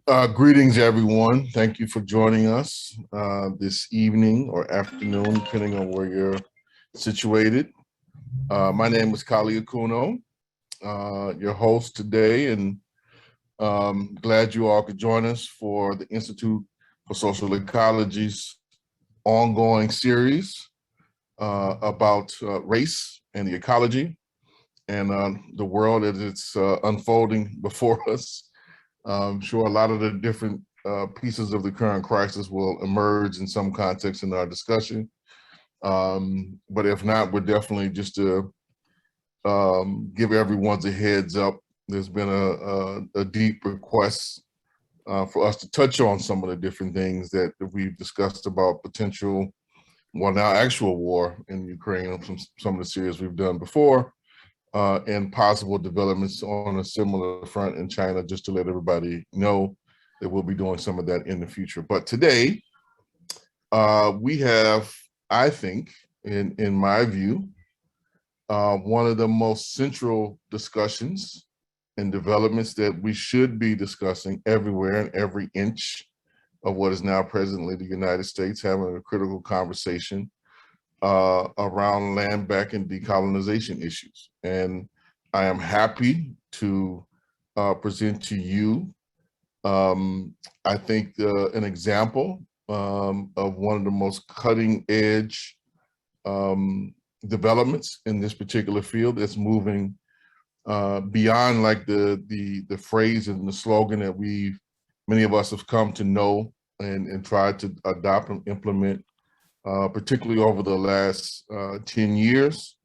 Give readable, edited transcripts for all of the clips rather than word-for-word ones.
Greetings, everyone. Thank you for joining us this evening or afternoon, depending on where you're situated. My name is Kali Akuno, your host today, and glad you all could join us for the Institute for Social Ecology's ongoing series about race and the ecology and the world as it's unfolding before us. I'm sure a lot of the different pieces of the current crisis will emerge in some context in our discussion. But if not, we're definitely just to give everyone a heads up. There's been a deep request for us to touch on some of the different things that we've discussed about potential, well, now actual war in Ukraine, from some of the series we've done before. And possible developments on a similar front in China, just to let everybody know that we'll be doing some of that in the future. But today, we have, I think, in my view, one of the most central discussions and developments that we should be discussing everywhere in every inch of what is now presently the United States, having a critical conversation around land back and decolonization issues. And I am happy to present to you, I think, an example of one of the most cutting edge developments in this particular field that's moving beyond like the phrase and the slogan that many of us have come to know and tried to adopt and implement, particularly over the last 10 years,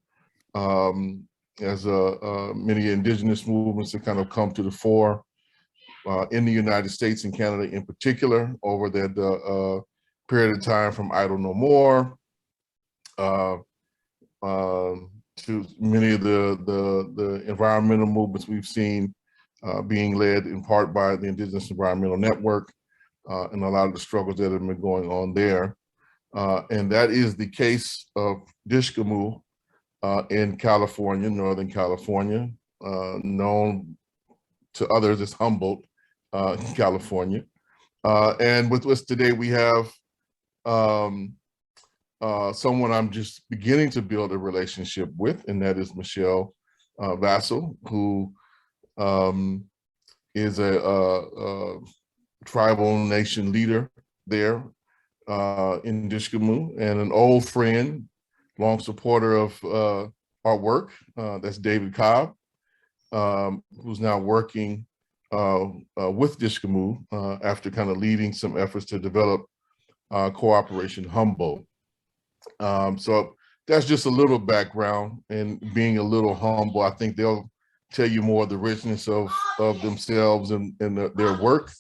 as many indigenous movements have kind of come to the fore in the United States and Canada in particular over that period of time, from Idle No More to many of the environmental movements we've seen being led in part by the Indigenous Environmental Network and a lot of the struggles that have been going on there. And that is the case of Dishgamu in California, Northern California, known to others as Humboldt, California. And with us today, we have someone I'm just beginning to build a relationship with, and that is Michelle Vassell, who is a tribal nation leader there in Dishgamu, and an old friend, long supporter of our work. That's David Cobb, who's now working with Dishgamu after kind of leading some efforts to develop Cooperation Humboldt. So that's just a little background, and being a little humble, I think they'll tell you more of the richness of themselves and their work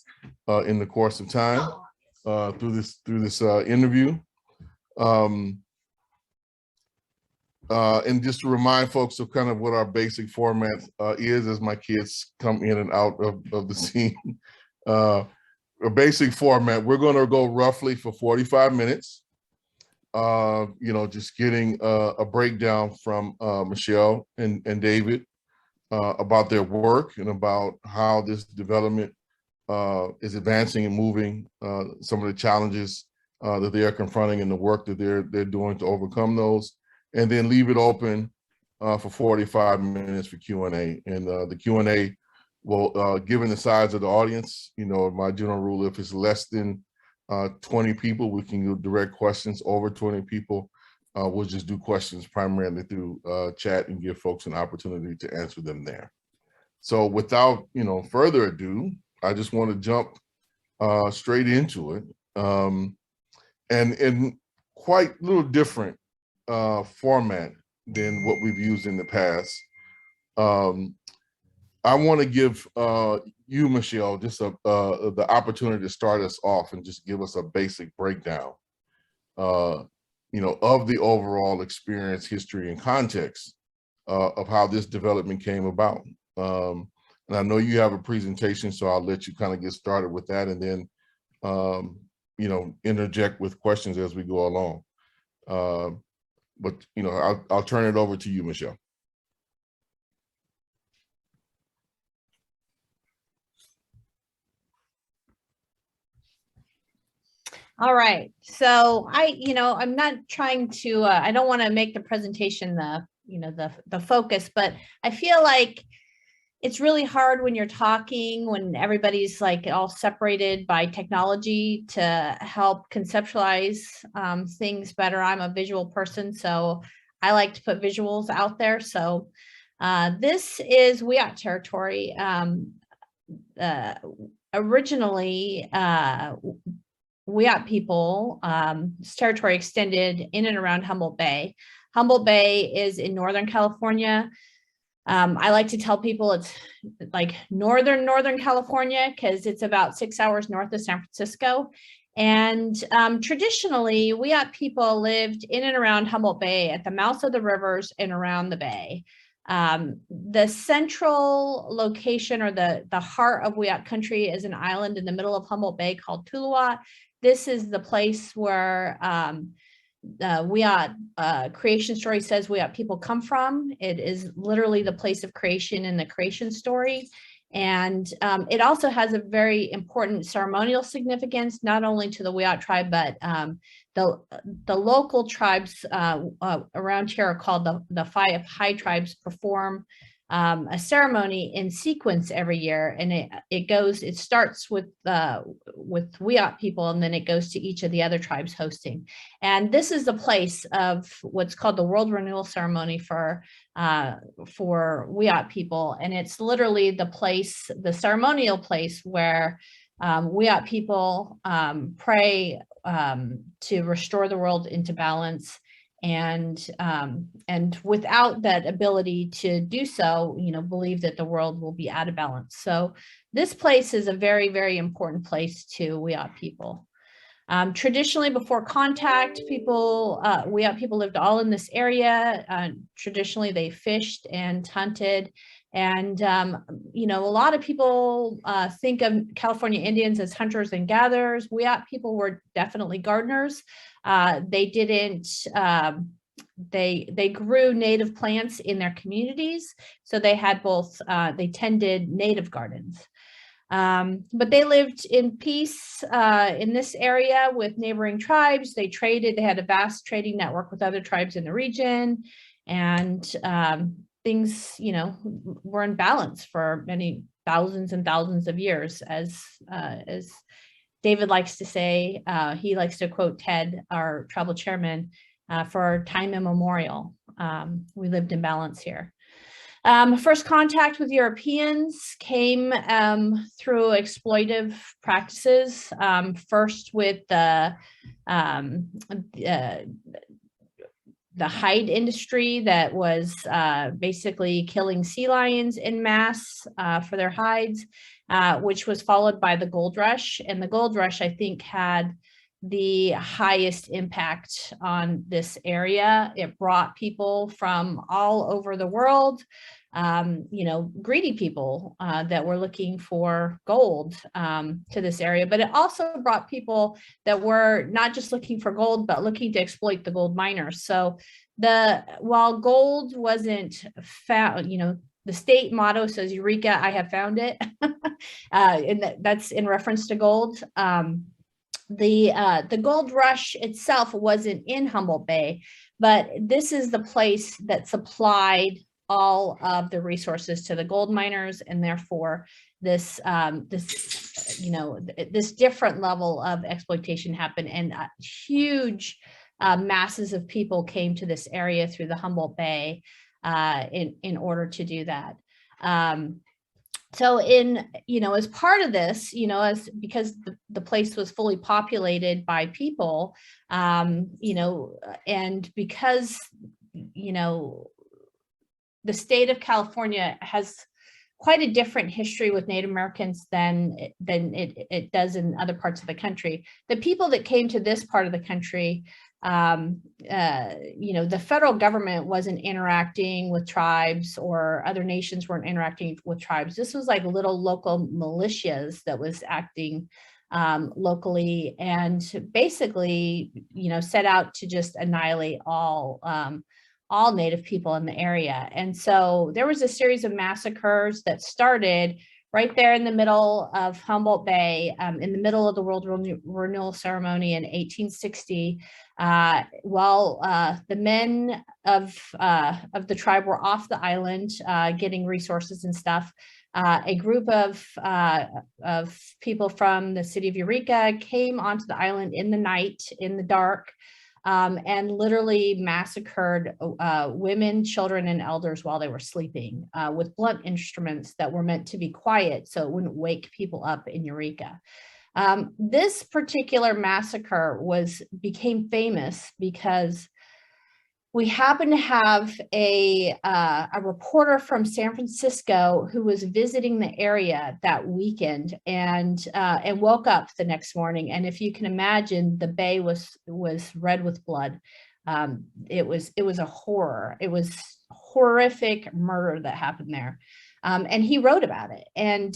in the course of time. Through this interview, and just to remind folks of kind of what our basic format is, as my kids come in and out of the scene. A basic format, we're going to go roughly for 45 minutes. Just getting a breakdown from Michelle and David about their work and about how this development is advancing and moving, some of the challenges that they are confronting and the work that they're doing to overcome those, and then leave it open for 45 minutes for Q&A. And the Q&A will, given the size of the audience, my general rule, if it's less than 20 people, we can do direct questions. Over 20 people, we'll just do questions primarily through chat and give folks an opportunity to answer them there. So without further ado, I just want to jump straight into it, and in quite a little different format than what we've used in the past. I want to give you, Michelle, just the opportunity to start us off and just give us a basic breakdown, of the overall experience, history, and context of how this development came about. And I know you have a presentation, so I'll let you kind of get started with that, and then, interject with questions as we go along. But I'll turn it over to you, Michelle. All right. So I'm not trying to, I don't want to make the presentation the focus, but I feel like it's really hard when you're talking, when everybody's like all separated by technology, to help conceptualize things better. I'm a visual person, so I like to put visuals out there. So this is Wiyot territory. Originally, Wiyot people, territory extended in and around Humboldt Bay. Humboldt Bay is in Northern California. I like to tell people it's like Northern California because it's about 6 hours north of San Francisco. And traditionally, Wiyot people lived in and around Humboldt Bay at the mouths of the rivers and around the bay. The central location, or the heart of Wiyot country, is an island in the middle of Humboldt Bay called Tuluwat. This is the place where Wiyot creation story says Wiyot people come from. It is literally the place of creation in the creation story. And it also has a very important ceremonial significance, not only to the Wiyot tribe, but the local tribes around here are called the 5 high tribes, perform a ceremony in sequence every year, and it starts with Wiyot people, and then it goes to each of the other tribes hosting. And this is the place of what's called the World Renewal ceremony for Wiyot people, and it's literally the place, the ceremonial place where Wiyot people pray to restore the world into balance. And without that ability to do so, believe that the world will be out of balance. So this place is a very, very important place to Wiyot people. Traditionally, before contact, Wiyot people lived all in this area. Traditionally, they fished and hunted. And, a lot of people think of California Indians as hunters and gatherers. Wiyot people were definitely gardeners. They didn't, they grew native plants in their communities. So they had both, they tended native gardens. But they lived in peace in this area with neighboring tribes. They traded, they had a vast trading network with other tribes in the region. And things, were in balance for many thousands and thousands of years, as David likes to say. He likes to quote Ted, our tribal chairman, for time immemorial. We lived in balance here. First contact with Europeans came through exploitive practices, first with the hide industry that was basically killing sea lions en masse for their hides, which was followed by the gold rush. And the gold rush, I think, had the highest impact on this area. It brought people from all over the world, greedy people that were looking for gold to this area. But it also brought people that were not just looking for gold, but looking to exploit the gold miners. So while gold wasn't found, the state motto says, Eureka, I have found it. And that's in reference to gold. The gold rush itself wasn't in Humboldt Bay, but this is the place that supplied all of the resources to the gold miners, and therefore this different level of exploitation happened, and huge masses of people came to this area through the Humboldt Bay in order to do that. So as part of this, because the place was fully populated by people, and because, the state of California has quite a different history with Native Americans than it does in other parts of the country. The people that came to this part of the country, the federal government wasn't interacting with tribes, or other nations weren't interacting with tribes. This was like little local militias that was acting locally, and basically, set out to just annihilate all Native people in the area. And so there was a series of massacres that started right there in the middle of Humboldt Bay, in the middle of the World Renewal ceremony in 1860, while the men of the tribe were off the island getting resources and stuff. A group of people from the city of Eureka came onto the island in the night, in the dark, and literally massacred women, children, and elders while they were sleeping with blunt instruments that were meant to be quiet so it wouldn't wake people up in Eureka. This particular massacre became famous because we happened to have a reporter from San Francisco who was visiting the area that weekend and woke up the next morning. And if you can imagine, the bay was red with blood. It was a horror. It was horrific murder that happened there. And he wrote about it, and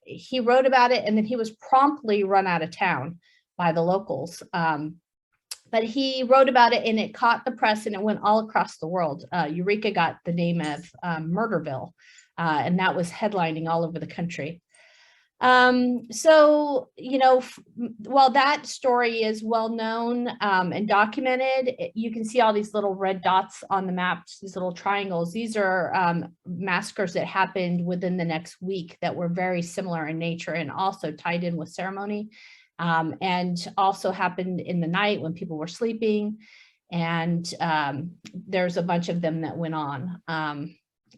he wrote about it, and then he was promptly run out of town by the locals. But he wrote about it, and it caught the press, and it went all across the world. Eureka got the name of Murderville, and that was headlining all over the country. So, you know, while that story is well known and documented, you can see all these little red dots on the map, these little triangles. These are massacres that happened within the next week that were very similar in nature and also tied in with ceremony. And also happened in the night when people were sleeping. And there's a bunch of them that went on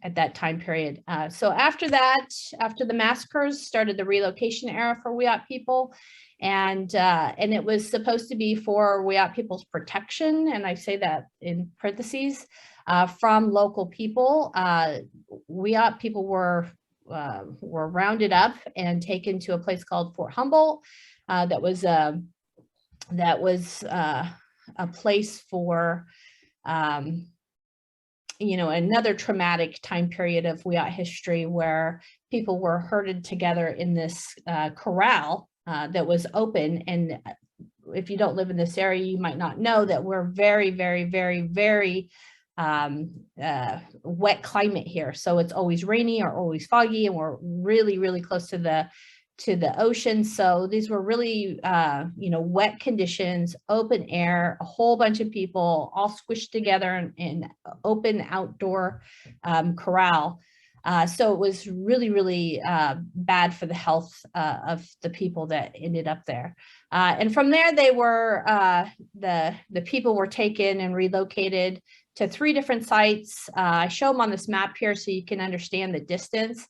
at that time period. So after that, after the massacres, started the relocation era for Wiyot people. And it was supposed to be for Wiyot people's protection. And I say that in parentheses, from local people. Wiyot people were rounded up and taken to a place called Fort Humboldt. That was a place for, you know, another traumatic time period of Wiyot history where people were herded together in this corral that was open. And if you don't live in this area, you might not know that we're very, very, very, very wet climate here. So it's always rainy or always foggy, and we're really, really close to the ocean. So these were really, you know, wet conditions, open air, a whole bunch of people all squished together in open outdoor corral. So it was really, really bad for the health of the people that ended up there. And from there, they were, the people were taken and relocated to 3 different sites. I show them on this map here so you can understand the distance.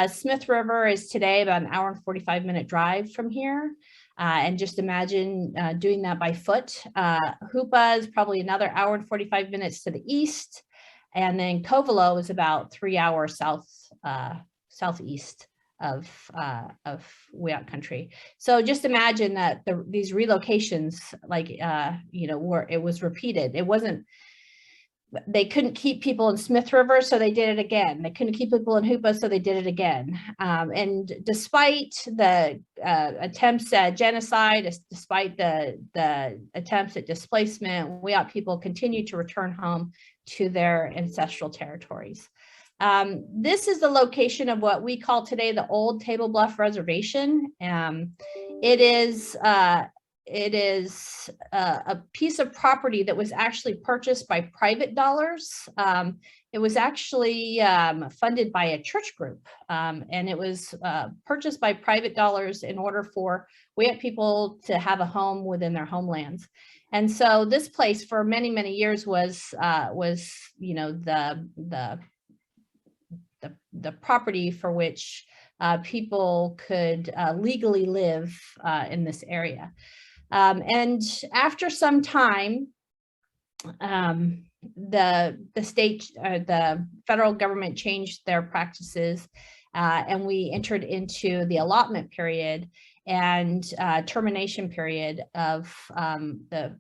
Smith River is today about an hour and 45-minute drive from here. And just imagine doing that by foot. Hoopa is probably another hour and 45 minutes to the east. And then Covelo is about 3 hours southeast of Wiyot country. So just imagine that these relocations, like, you know, it was repeated. It wasn't, they couldn't keep people in Smith River, so they did it again. They couldn't keep people in Hoopa, so they did it again. And despite the attempts at genocide, despite the attempts at displacement, Wiyot people continued to return home to their ancestral territories. This is the location of what we call today the Old Table Bluff Reservation. It is a piece of property that was actually purchased by private dollars. It was actually funded by a church group, and it was purchased by private dollars in order for Wiyot people to have a home within their homelands. And so this place for many, many years was you know, the property for which people could legally live in this area. And after some time, the federal government changed their practices, and we entered into the allotment period and termination period of the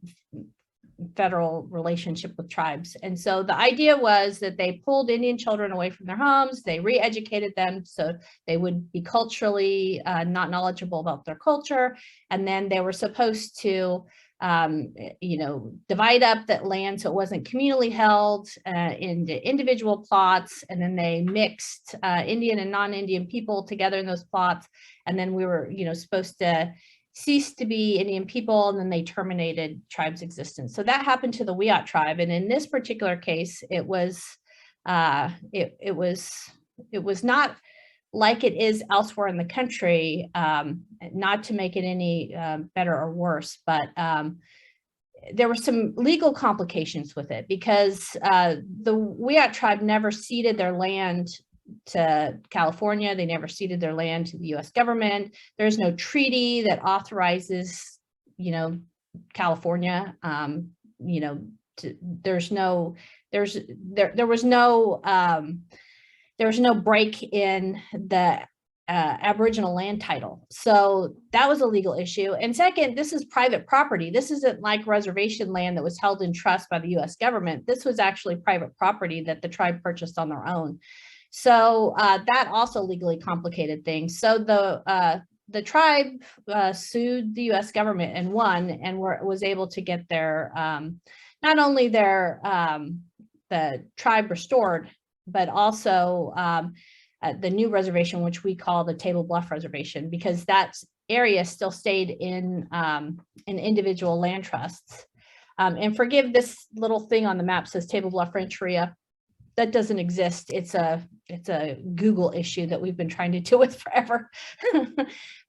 federal relationship with tribes. And so the idea was that they pulled Indian children away from their homes, they re-educated them so they would be culturally not knowledgeable about their culture, and then they were supposed to divide up that land so it wasn't communally held into individual plots, and then they mixed Indian and non-Indian people together in those plots, and then we were, supposed to cease to be Indian people, and then they terminated tribe's existence. So that happened to the Wiyot tribe, and in this particular case, it was not like it is elsewhere in the country, not to make it any better or worse, but there were some legal complications with it because the Wiyot tribe never ceded their land to California. They never ceded their land to the U.S. government. There's no treaty that authorizes, California. There was no break in the Aboriginal land title. So that was a legal issue. And second, this is private property. This isn't like reservation land that was held in trust by the US government. This was actually private property that the tribe purchased on their own. So that also legally complicated things. So the tribe sued the US government and won, and was able to get their, not only their, the tribe restored, but also the new reservation, which we call the Table Bluff Reservation, because that area still stayed in individual land trusts. And forgive this little thing on the map says Table Bluff Rancheria. That doesn't exist. It's a Google issue that we've been trying to deal with forever.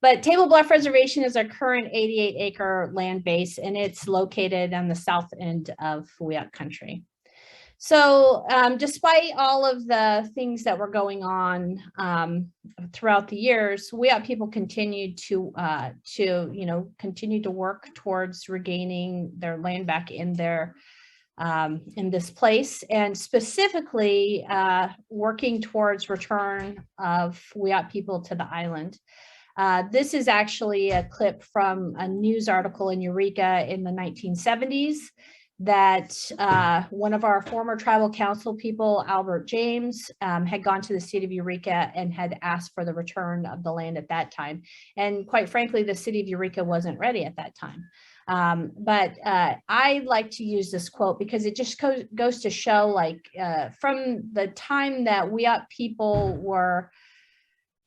But Table Bluff Reservation is our current 88-acre land base, and it's located on the south end of Wiyot country. So despite all of the things that were going on throughout the years, Wiyot people continued to continue to work towards regaining their land back in their in this place, and specifically working towards return of Wiyot people to the island. This is actually a clip from a news article in Eureka in the 1970s. That one of our former tribal council people, Albert James, had gone to the City of Eureka and had asked for the return of the land at that time. And quite frankly, the City of Eureka wasn't ready at that time. But I like to use this quote because it just goes to show, like, from the time that Wiyot people were,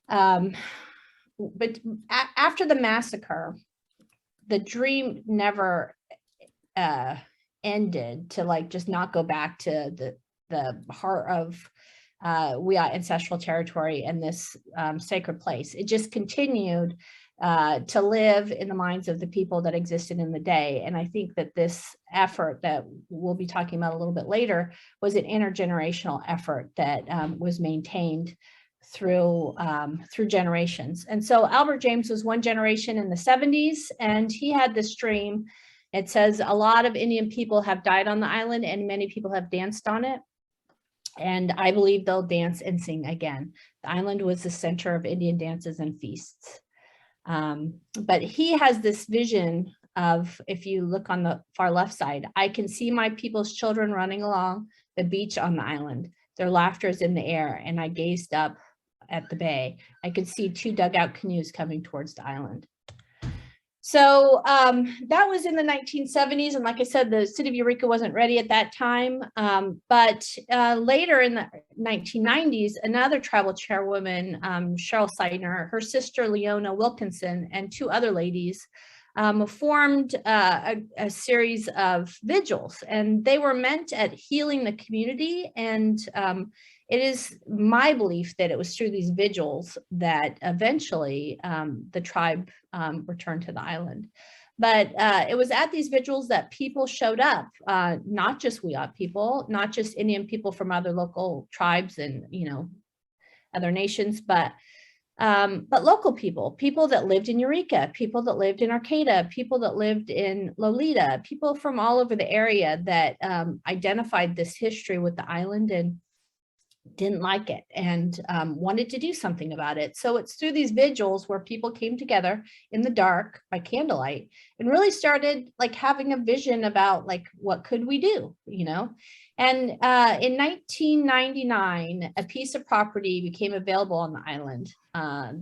but after the massacre, the dream never ended to, like, just not go back to the heart of Wiyot ancestral territory and this sacred place. It just continued to live in the minds of the people that existed in the day. And I think that this effort that we'll be talking about a little bit later was an intergenerational effort that was maintained through generations. And so Albert James was one generation in the 70s, and he had this dream. It says a lot of Indian people have died on the island and many people have danced on it. And I believe they'll dance and sing again. The island was the center of Indian dances and feasts. But he has this vision of, if you look on the far left side, I can see my people's children running along the beach on the island. Their laughter is in the air, and I gazed up at the bay. I could see 2 dugout canoes coming towards the island. So that was in the 1970s. And like I said, the City of Eureka wasn't ready at that time. But later in the 1990s, another tribal chairwoman, Cheryl Seidner, her sister, Leona Wilkinson, and 2 other ladies formed a series of vigils. And they were meant at healing the community. And it is my belief that it was through these vigils that eventually the tribe returned to the island. But it was at these vigils that people showed up, not just Wiyot people, not just Indian people from other local tribes and, other nations, but local people that lived in Eureka, people that lived in Arcata, people that lived in Lolita, people from all over the area that identified this history with the island. And didn't like it and wanted to do something about it. So it's through these vigils where people came together in the dark by candlelight and really started like having a vision about like, what could we do, you know? And in 1999, a piece of property became available on the island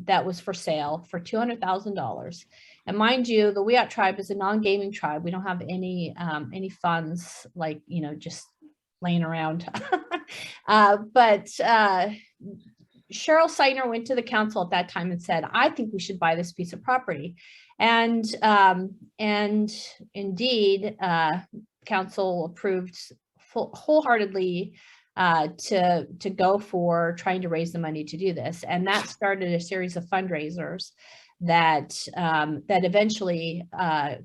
that was for sale for $200,000. And mind you, the Wiyot Tribe is a non-gaming tribe. We don't have any funds like, you know, just laying around. But Cheryl Seidner went to the council at that time and said, I think we should buy this piece of property. And indeed, council approved wholeheartedly to go for trying to raise the money to do this. And that started a series of fundraisers that eventually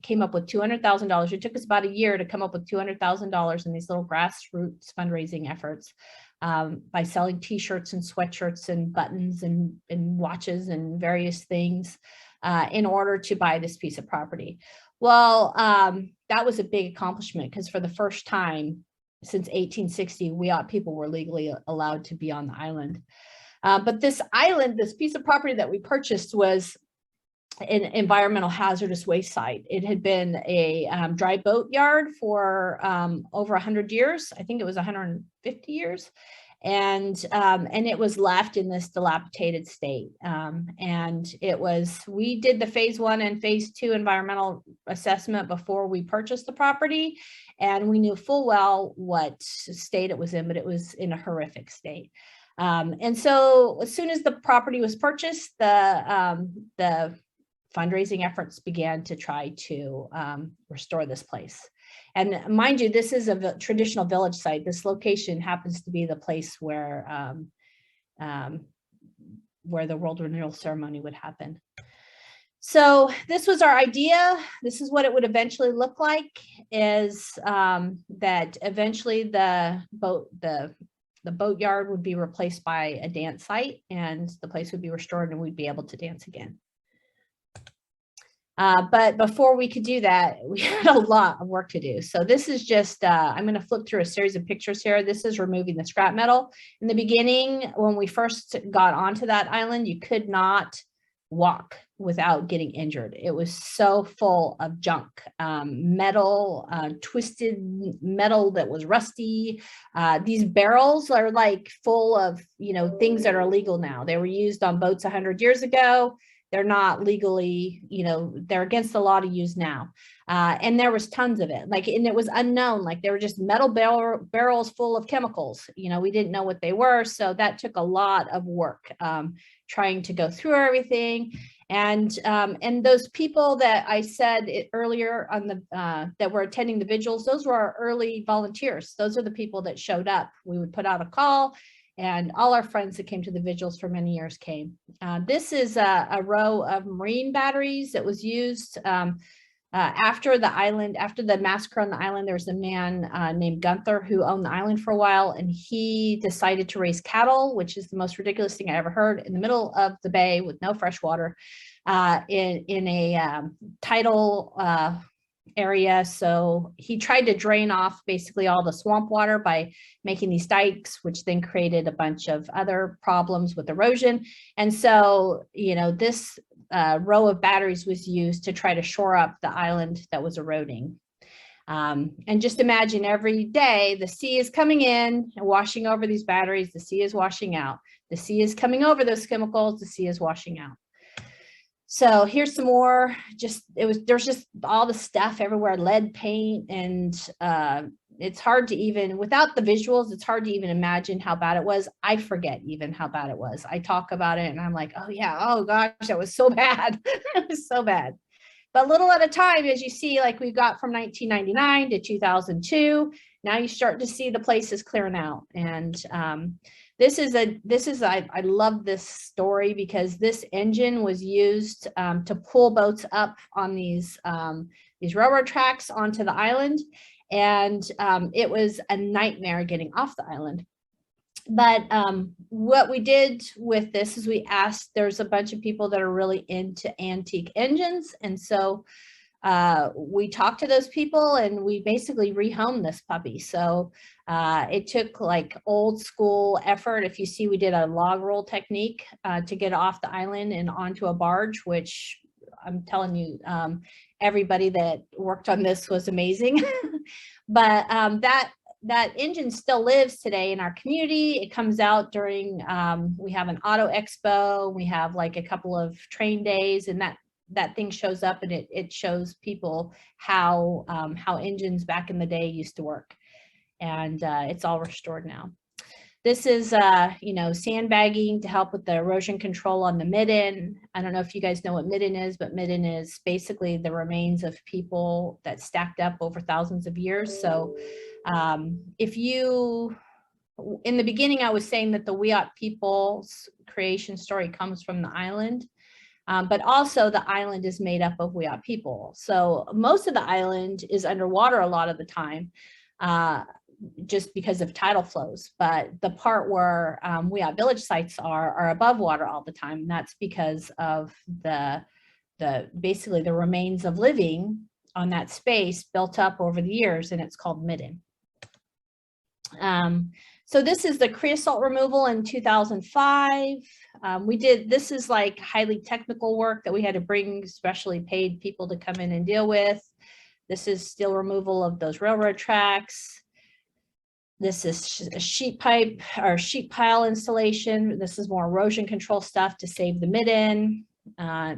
came up with $200,000. It took us about a year to come up with $200,000 in these little grassroots fundraising efforts by selling T-shirts and sweatshirts and buttons and watches and various things in order to buy this piece of property. Well, that was a big accomplishment because for the first time since 1860, Wiyot people were legally allowed to be on the island. But this island, this piece of property that we purchased was an environmental hazardous waste site. It had been a dry boat yard for over 100 years. I think it was 150 years. And it was left in this dilapidated state. And it was, we did the phase 1 and phase 2 environmental assessment before we purchased the property. And we knew full well what state it was in, but it was in a horrific state. And so as soon as the property was purchased, the fundraising efforts began to try to restore this place. And mind you, this is a traditional village site. This location happens to be the place where the World Renewal ceremony would happen. So this was our idea. This is what it would eventually look like, is that eventually the boatyard would be replaced by a dance site and the place would be restored and we'd be able to dance again. But before we could do that, we had a lot of work to do. So this is just, I'm going to flip through a series of pictures here. This is removing the scrap metal. In the beginning, when we first got onto that island, you could not walk without getting injured. It was so full of junk, metal, twisted metal that was rusty. These barrels are like full of, you know, things that are illegal now. They were used on boats 100 years ago. They're not legally, you know, they're against the law to use now. And there was tons of it, like, and it was unknown, like they were just metal barrels full of chemicals. You know, we didn't know what they were. So that took a lot of work, trying to go through everything. And those people that I said earlier on the, that were attending the vigils, those were our early volunteers. Those are the people that showed up. We would put out a call. And all our friends that came to the vigils for many years came. This is a row of marine batteries that was used after the island, after the massacre on the island. There was a man named Gunther who owned the island for a while, and he decided to raise cattle, which is the most ridiculous thing I ever heard, in the middle of the bay with no fresh water in a tidal area. So he tried to drain off basically all the swamp water by making these dikes, which then created a bunch of other problems with erosion. And so, you know, this row of batteries was used to try to shore up the island that was eroding. And just imagine every day the sea is coming in and washing over these batteries. The sea is washing out. The sea is coming over those chemicals. The sea is washing out. So here's some more, there's just all the stuff everywhere, lead paint, and it's hard to even, without the visuals, it's hard to even imagine how bad it was. I forget even how bad it was. I talk about it and I'm like, oh yeah, oh gosh, that was so bad. It was so bad. But little at a time, as you see, like we got from 1999 to 2002, now you start to see the places clearing out. And I love this story because this engine was used to pull boats up on these railroad tracks onto the island. And it was a nightmare getting off the island. But what we did with this is we asked, there's a bunch of people that are really into antique engines. And so we talked to those people and we basically rehomed this puppy. So it took like old school effort. If you see, we did a log roll technique to get off the island and onto a barge, which I'm telling you, everybody that worked on this was amazing. But that engine still lives today in our community. It comes out during, we have an auto expo, we have like a couple of train days, and that thing shows up and it shows people how engines back in the day used to work. And it's all restored now. This is, you know, sandbagging to help with the erosion control on the midden. I don't know if you guys know what midden is, but midden is basically the remains of people that stacked up over thousands of years. So if you, in the beginning, I was saying that the Wiyot people's creation story comes from the island. But also the island is made up of Wiyot people. So most of the island is underwater a lot of the time, just because of tidal flows. But the part where Wiyot village sites are above water all the time. And that's because of the basically the remains of living on that space built up over the years, and it's called midden. So this is the creosote removal in 2005. This is like highly technical work that we had to bring specially paid people to come in and deal with. This is steel removal of those railroad tracks. This is a sheet pipe or sheet pile installation. This is more erosion control stuff to save the midden.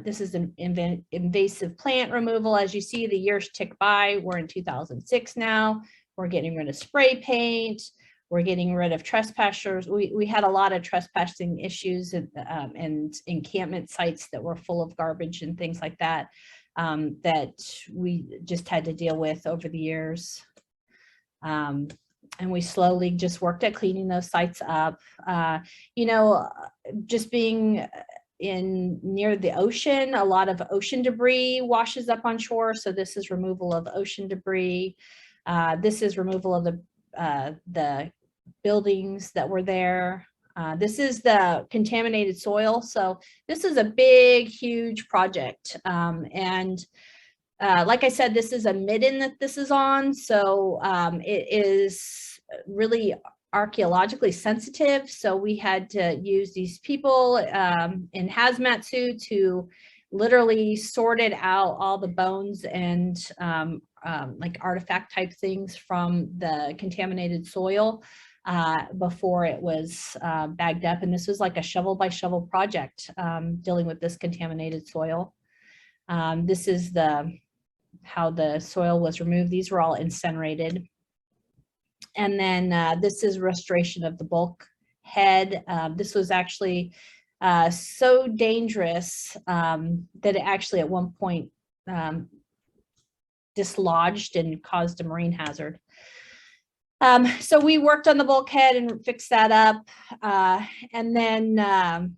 This is an invasive plant removal. As you see, the years tick by. We're in 2006 now. We're getting rid of spray paint. We're getting rid of trespassers. We had a lot of trespassing issues and encampment sites that were full of garbage and things like that, that we just had to deal with over the years. And we slowly just worked at cleaning those sites up. You know, just being near the ocean, a lot of ocean debris washes up on shore. So this is removal of ocean debris. This is removal of the buildings that were there. This is the contaminated soil. So this is a big, huge project. And like I said, this is a midden that this is on. So it is really archaeologically sensitive. So we had to use these people in hazmat suits who literally sorted out all the bones and like artifact type things from the contaminated soil before it was bagged up. And this was like a shovel by shovel project dealing with this contaminated soil. This is how the soil was removed. These were all incinerated. And then this is restoration of the bulkhead. This was actually so dangerous that it actually at one point dislodged and caused a marine hazard. So we worked on the bulkhead and fixed that up, and then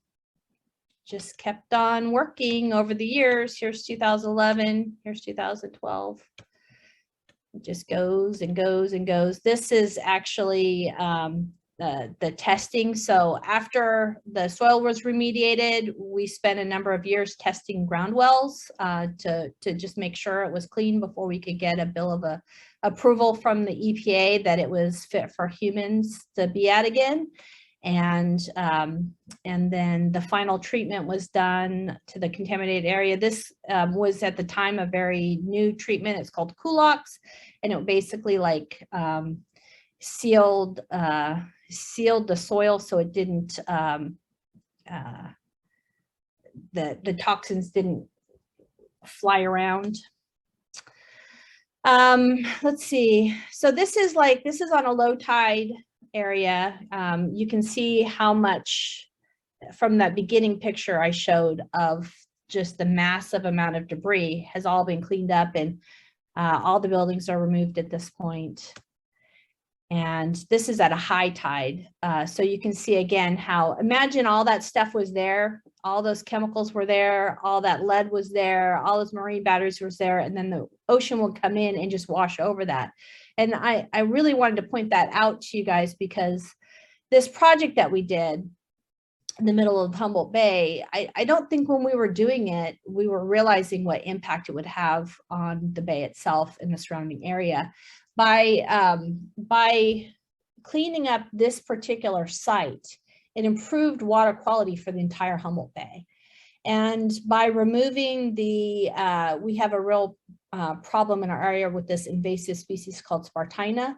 just kept on working over the years. Here's 2011, here's 2012. It just goes and goes and goes. This is actually the testing. So after the soil was remediated, we spent a number of years testing ground wells to just make sure it was clean before we could get a bill of approval from the EPA that it was fit for humans to be at again. And then the final treatment was done to the contaminated area. This was at the time a very new treatment. It's called Kulox, and it basically like sealed the soil so it didn't the toxins didn't fly around. Let's see. So this is on a low tide area. You can see how much from that beginning picture I showed of just the massive amount of debris has all been cleaned up, and all the buildings are removed at this point. And this is at a high tide. So you can see again how, imagine all that stuff was there, all those chemicals were there, all that lead was there, all those marine batteries was there, and then the ocean will come in and just wash over that. And I really wanted to point that out to you guys, because this project that we did, in the middle of Humboldt Bay, I don't think when we were doing it, we were realizing what impact it would have on the bay itself and the surrounding area. By cleaning up this particular site, it improved water quality for the entire Humboldt Bay. And by removing we have a real problem in our area with this invasive species called Spartina.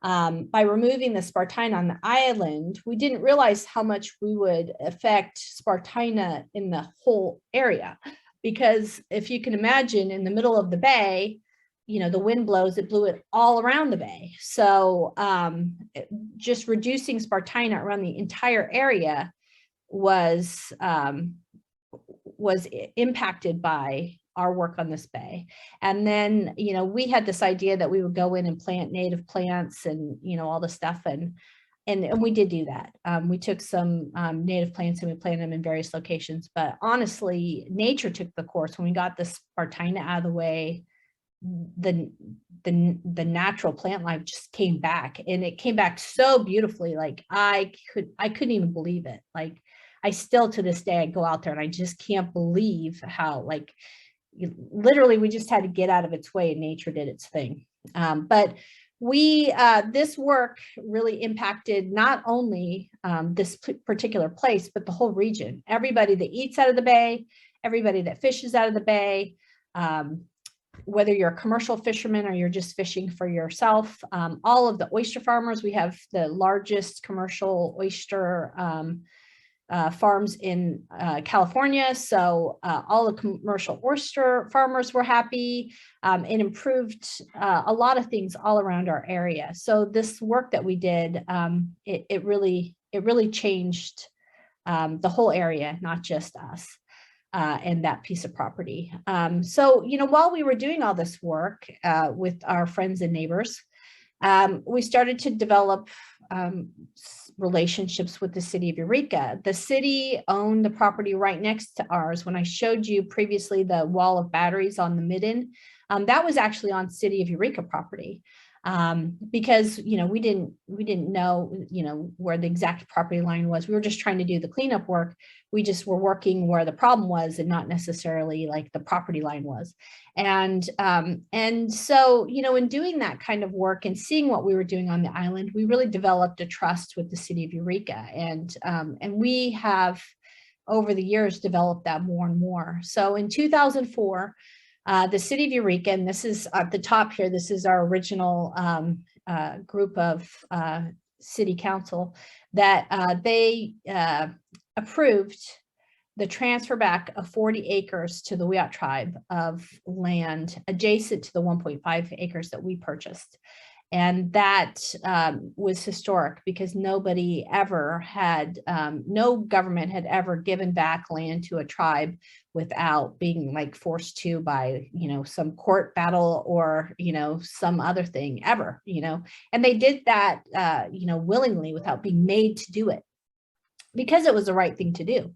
By removing the Spartina on the island, we didn't realize how much we would affect Spartina in the whole area. Because if you can imagine, in the middle of the bay, the wind blows, it blew it all around the bay. So just reducing Spartina around the entire area was impacted by our work on this bay. And then, we had this idea that we would go in and plant native plants and, all the stuff. And we did do that. We took some native plants and we planted them in various locations. But honestly, nature took the course. When we got the Spartina out of the way, the natural plant life just came back, and it came back so beautifully. Like I couldn't even believe it. Like I still, to this day, I go out there and I just can't believe how, literally, we just had to get out of its way and nature did its thing. But this work really impacted not only this particular place, but the whole region. Everybody that eats out of the bay, everybody that fishes out of the bay, whether you're a commercial fisherman or you're just fishing for yourself, all of the oyster farmers. We have the largest commercial oyster farms in California. So all the commercial oyster farmers were happy. It improved a lot of things all around our area. So this work that we did, it really changed the whole area, not just us and that piece of property. So, while we were doing all this work with our friends and neighbors, we started to develop relationships with the City of Eureka. The city owned the property right next to ours. When I showed you previously the wall of batteries on the midden, that was actually on City of Eureka property. Because we didn't know where the exact property line was. We were just trying to do the cleanup work. We just were working where the problem was and not necessarily like the property line was. And so in doing that kind of work and seeing what we were doing on the island, we really developed a trust with the City of Eureka, and we have over the years developed that more and more. So in 2004. The City of Eureka, and this is at the top here, this is our original group of city council, that they approved the transfer back of 40 acres to the Wiyot Tribe of land adjacent to the 1.5 acres that we purchased. And that was historic because nobody ever had, no government had ever given back land to a tribe without being forced to by, some court battle or, some other thing ever, and they did that, willingly without being made to do it because it was the right thing to do.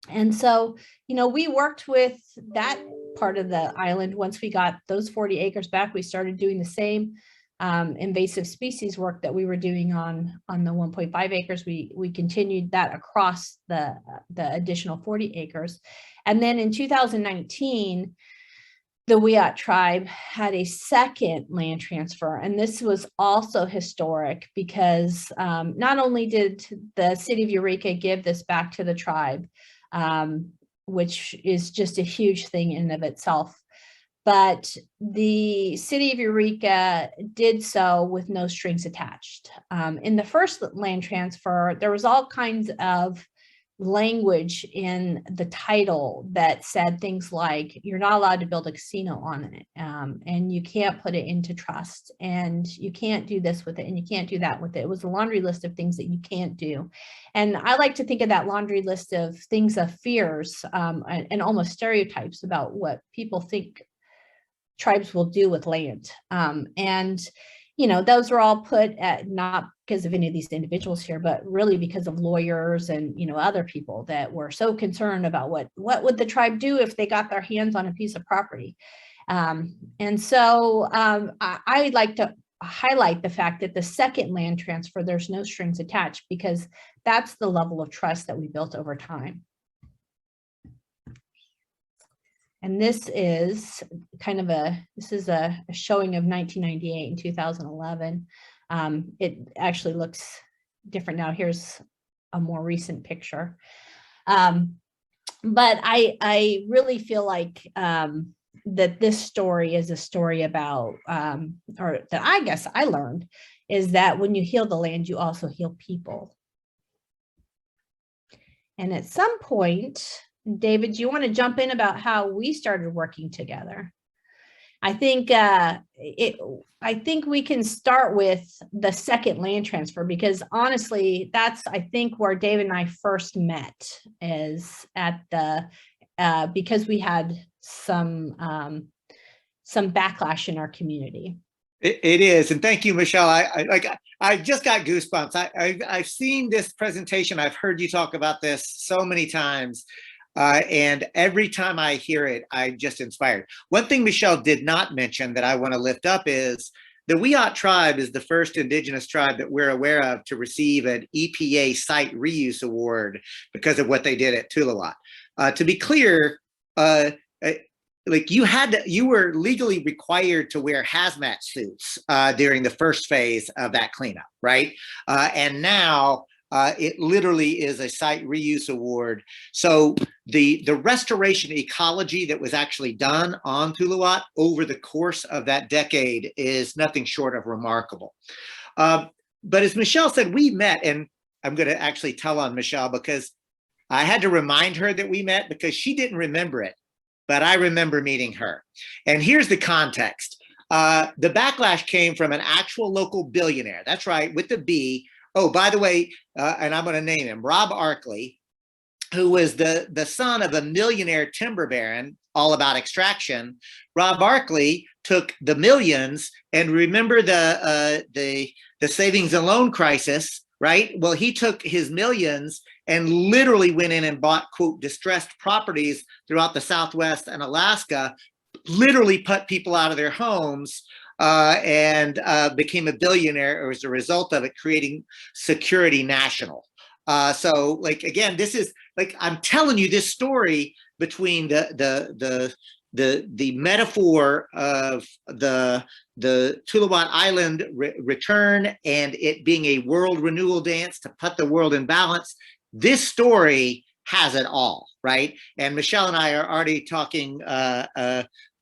And so, we worked with that part of the island. Once we got those 40 acres back, we started doing the same invasive species work that we were doing on the 1.5 acres. We continued that across the additional 40 acres. And then in 2019, the Wiyot Tribe had a second land transfer. And this was also historic because not only did the City of Eureka give this back to the tribe, which is just a huge thing in and of itself, but the City of Eureka did so with no strings attached. In the first land transfer, there was all kinds of language in the title that said things like, you're not allowed to build a casino on it, and you can't put it into trust, and you can't do this with it, and you can't do that with it. It was a laundry list of things that you can't do. And I like to think of that laundry list of things, of fears and almost stereotypes about what people think tribes will do with land. Those were all put at, not because of any of these individuals here, but really because of lawyers and, other people that were so concerned about what would the tribe do if they got their hands on a piece of property. And so I like to highlight the fact that the second land transfer, there's no strings attached, because that's the level of trust that we built over time. And this is kind of a showing of 1998 and 2011. It actually looks different now. Here's a more recent picture. But I really feel like that this story is a story about, or that I guess I learned, is that when you heal the land, you also heal people. And at some point, David, do you want to jump in about how we started working together? I think we can start with the second land transfer, because honestly, that's, I think, where David and I first met, is at the because we had some backlash in our community. It is, and thank you, Michelle. I just got goosebumps. I've seen this presentation. I've heard you talk about this so many times. And every time I hear it, I'm just inspired. One thing Michelle did not mention that I want to lift up is the Wiyot Tribe is the first indigenous tribe that we're aware of to receive an EPA site reuse award because of what they did at Tuluwat. To be clear, like you were legally required to wear hazmat suits during the first phase of that cleanup, right? And now it literally is a site reuse award. So the restoration ecology that was actually done on Tuluwat over the course of that decade is nothing short of remarkable. But as Michelle said, we met, and I'm going to actually tell on Michelle because I had to remind her that we met because she didn't remember it, but I remember meeting her. And here's the context. The backlash came from an actual local billionaire. That's right, with the B. Oh, by the way, and I'm going to name him, Rob Arkley, who was the son of a millionaire timber baron, all about extraction. Rob Arkley took the millions, and remember the savings and loan crisis, right? Well, he took his millions and literally went in and bought, quote, distressed properties throughout the Southwest and Alaska, literally put people out of their homes, and became a billionaire as a result of it, creating Security National. So, like, again, this is like, I'm telling you this story between the metaphor of the Tuluwat Island return and it being a world renewal dance to put the world in balance. This story has it all, right? And Michelle and I are already talking.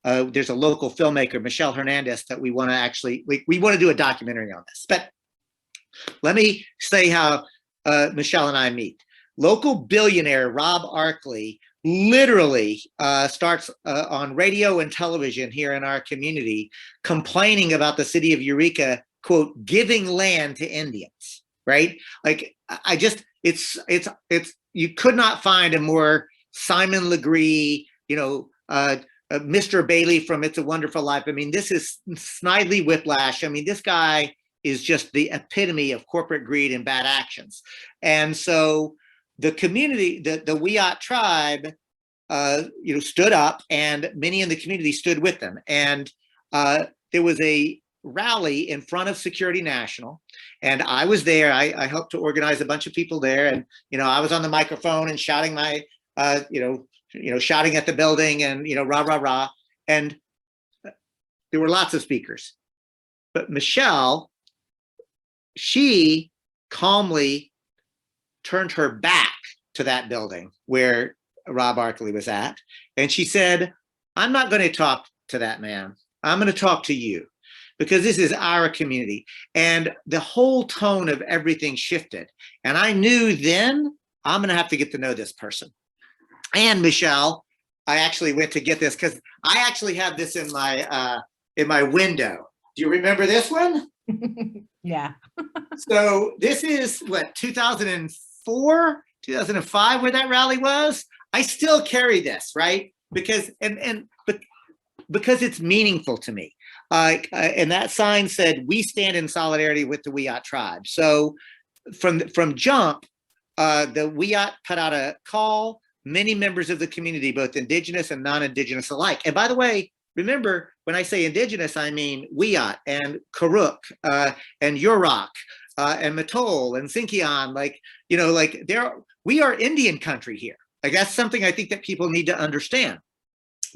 There's a local filmmaker, Michelle Hernandez, that we want to actually, we want to do a documentary on this. But let me say how Michelle and I meet. Local billionaire Rob Arkley literally starts on radio and television here in our community complaining about the city of Eureka, quote, giving land to Indians, right? Like, I just, it's you could not find a more Simon Legree, Mr. Bailey from It's a Wonderful Life. I mean, this is Snidely Whiplash. I mean, this guy is just the epitome of corporate greed and bad actions. And so the community, the Wiyot Tribe, stood up, and many in the community stood with them. And there was a rally in front of Security National, and I was there. I helped to organize a bunch of people there, and I was on the microphone and shouting my, shouting at the building, and rah rah rah. And there were lots of speakers, but Michelle, she calmly turned her back to that building where Rob Arkley was at, and she said, "I'm not going to talk to that man. I'm going to talk to you, because this is our community." And the whole tone of everything shifted. And I knew then I'm going to have to get to know this person. And Michelle, I actually went to get this because I actually have this in my window. Do you remember this one? Yeah. So this is what, 2004, 2005, where that rally was. I still carry this, right? Because because it's meaningful to me. And that sign said, "We stand in solidarity with the Wiyot Tribe." So from jump, the Wiyot put out a call. Many members of the community, both indigenous and non-indigenous alike. And by the way, remember, when I say indigenous, I mean Wiyot and Karuk and Yurok and Matol and Sinkian. Like, you know, like we are Indian country here. Like, that's something I think that people need to understand.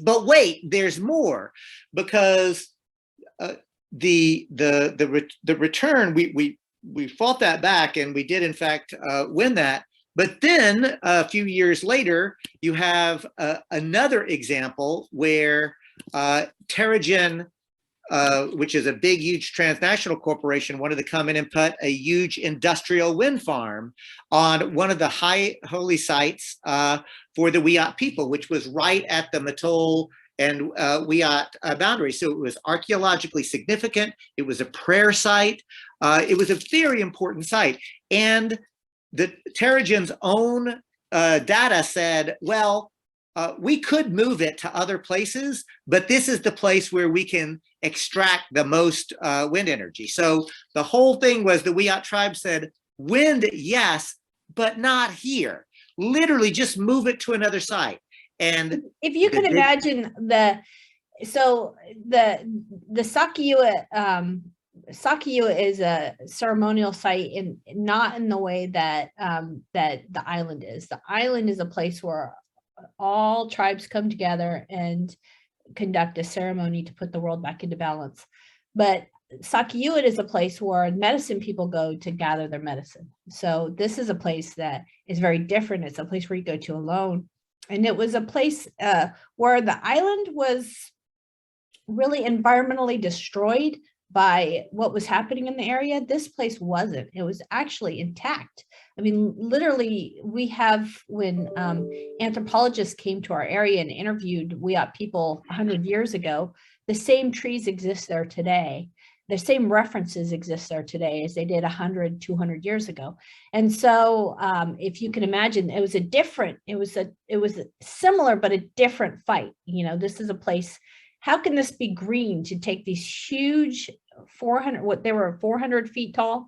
But wait, there's more, because the return, we fought that back, and we did in fact win that. But then a few years later, you have another example where Terrigen, which is a big, huge transnational corporation, wanted to come in and put a huge industrial wind farm on one of the high holy sites for the Wiyot people, which was right at the Matol and Wiyot boundary. So it was archaeologically significant. It was a prayer site. It was a very important site. And the Terrigen's own data said, well, we could move it to other places, but this is the place where we can extract the most wind energy. So the whole thing was the Wiyot tribe said, wind, yes, but not here. Literally just move it to another site. And if you could imagine the Sakiua is a ceremonial site, in not in the way that that the island is. The island is a place where all tribes come together and conduct a ceremony to put the world back into balance. But Sakiua is a place where medicine people go to gather their medicine. So this is a place that is very different. It's a place where you go to alone. And it was a place where the island was really environmentally destroyed by what was happening in the area. This place wasn't. It was actually intact. I mean, literally, we have, when anthropologists came to our area and interviewed Wiyot people 100 years ago, the same trees exist there today. The same references exist there today as they did 100, 200 years ago. And so if you can imagine, it was a similar, but a different fight. You know, this is a place, how can this be green to take these huge 400 feet tall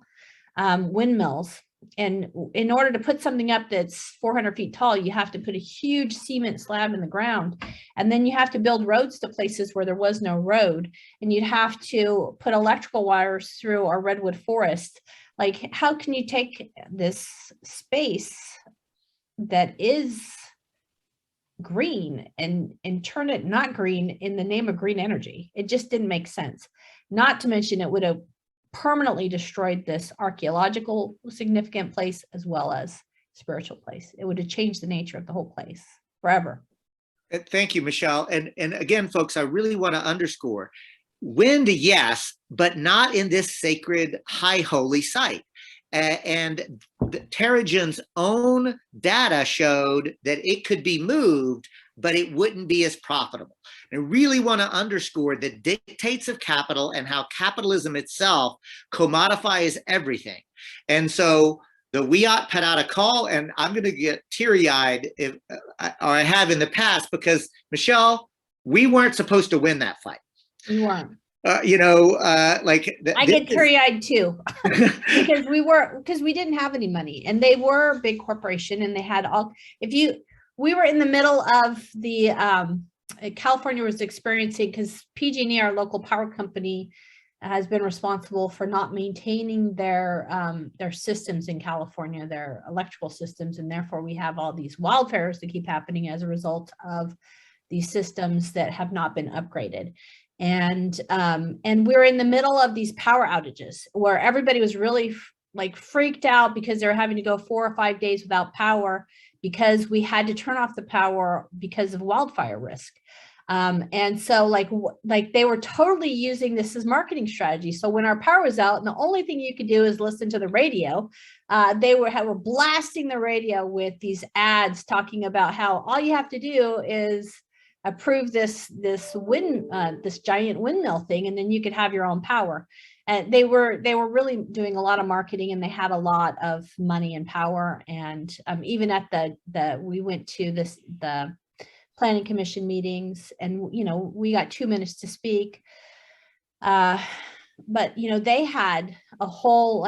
windmills? And in order to put something up that's 400 feet tall, you have to put a huge cement slab in the ground. And then you have to build roads to places where there was no road. And you'd have to put electrical wires through our redwood forest. Like, how can you take this space that is green and turn it not green in the name of green energy? It just didn't make sense. Not to mention, it would have permanently destroyed this archaeological significant place as well as spiritual place. It would have changed the nature of the whole place forever. Thank you, Michelle. And again, folks, I really want to underscore, wind, yes, but not in this sacred high holy site. And Terrigen's own data showed that it could be moved, but it wouldn't be as profitable. I really want to underscore the dictates of capital and how capitalism itself commodifies everything. And so the Wiyot put out a call, and I'm going to get teary-eyed, or I have in the past, because Michelle, we weren't supposed to win that fight. We weren't. I get teary-eyed too, because we didn't have any money, and they were a big corporation, and they had all. We were in the middle of the California was experiencing, because PG&E, our local power company, has been responsible for not maintaining their systems in California, their electrical systems, and therefore we have all these wildfires that keep happening as a result of these systems that have not been upgraded. And we're in the middle of these power outages where everybody was really freaked out because they're having to go 4 or 5 days without power because we had to turn off the power because of wildfire risk. And so they were totally using this as marketing strategy. So when our power was out and the only thing you could do is listen to the radio, they were blasting the radio with these ads talking about how all you have to do is approve this giant windmill thing, and then you could have your own power. And they were really doing a lot of marketing, and they had a lot of money and power. And even at we went to the planning commission meetings, and we got 2 minutes to speak. But they had a whole,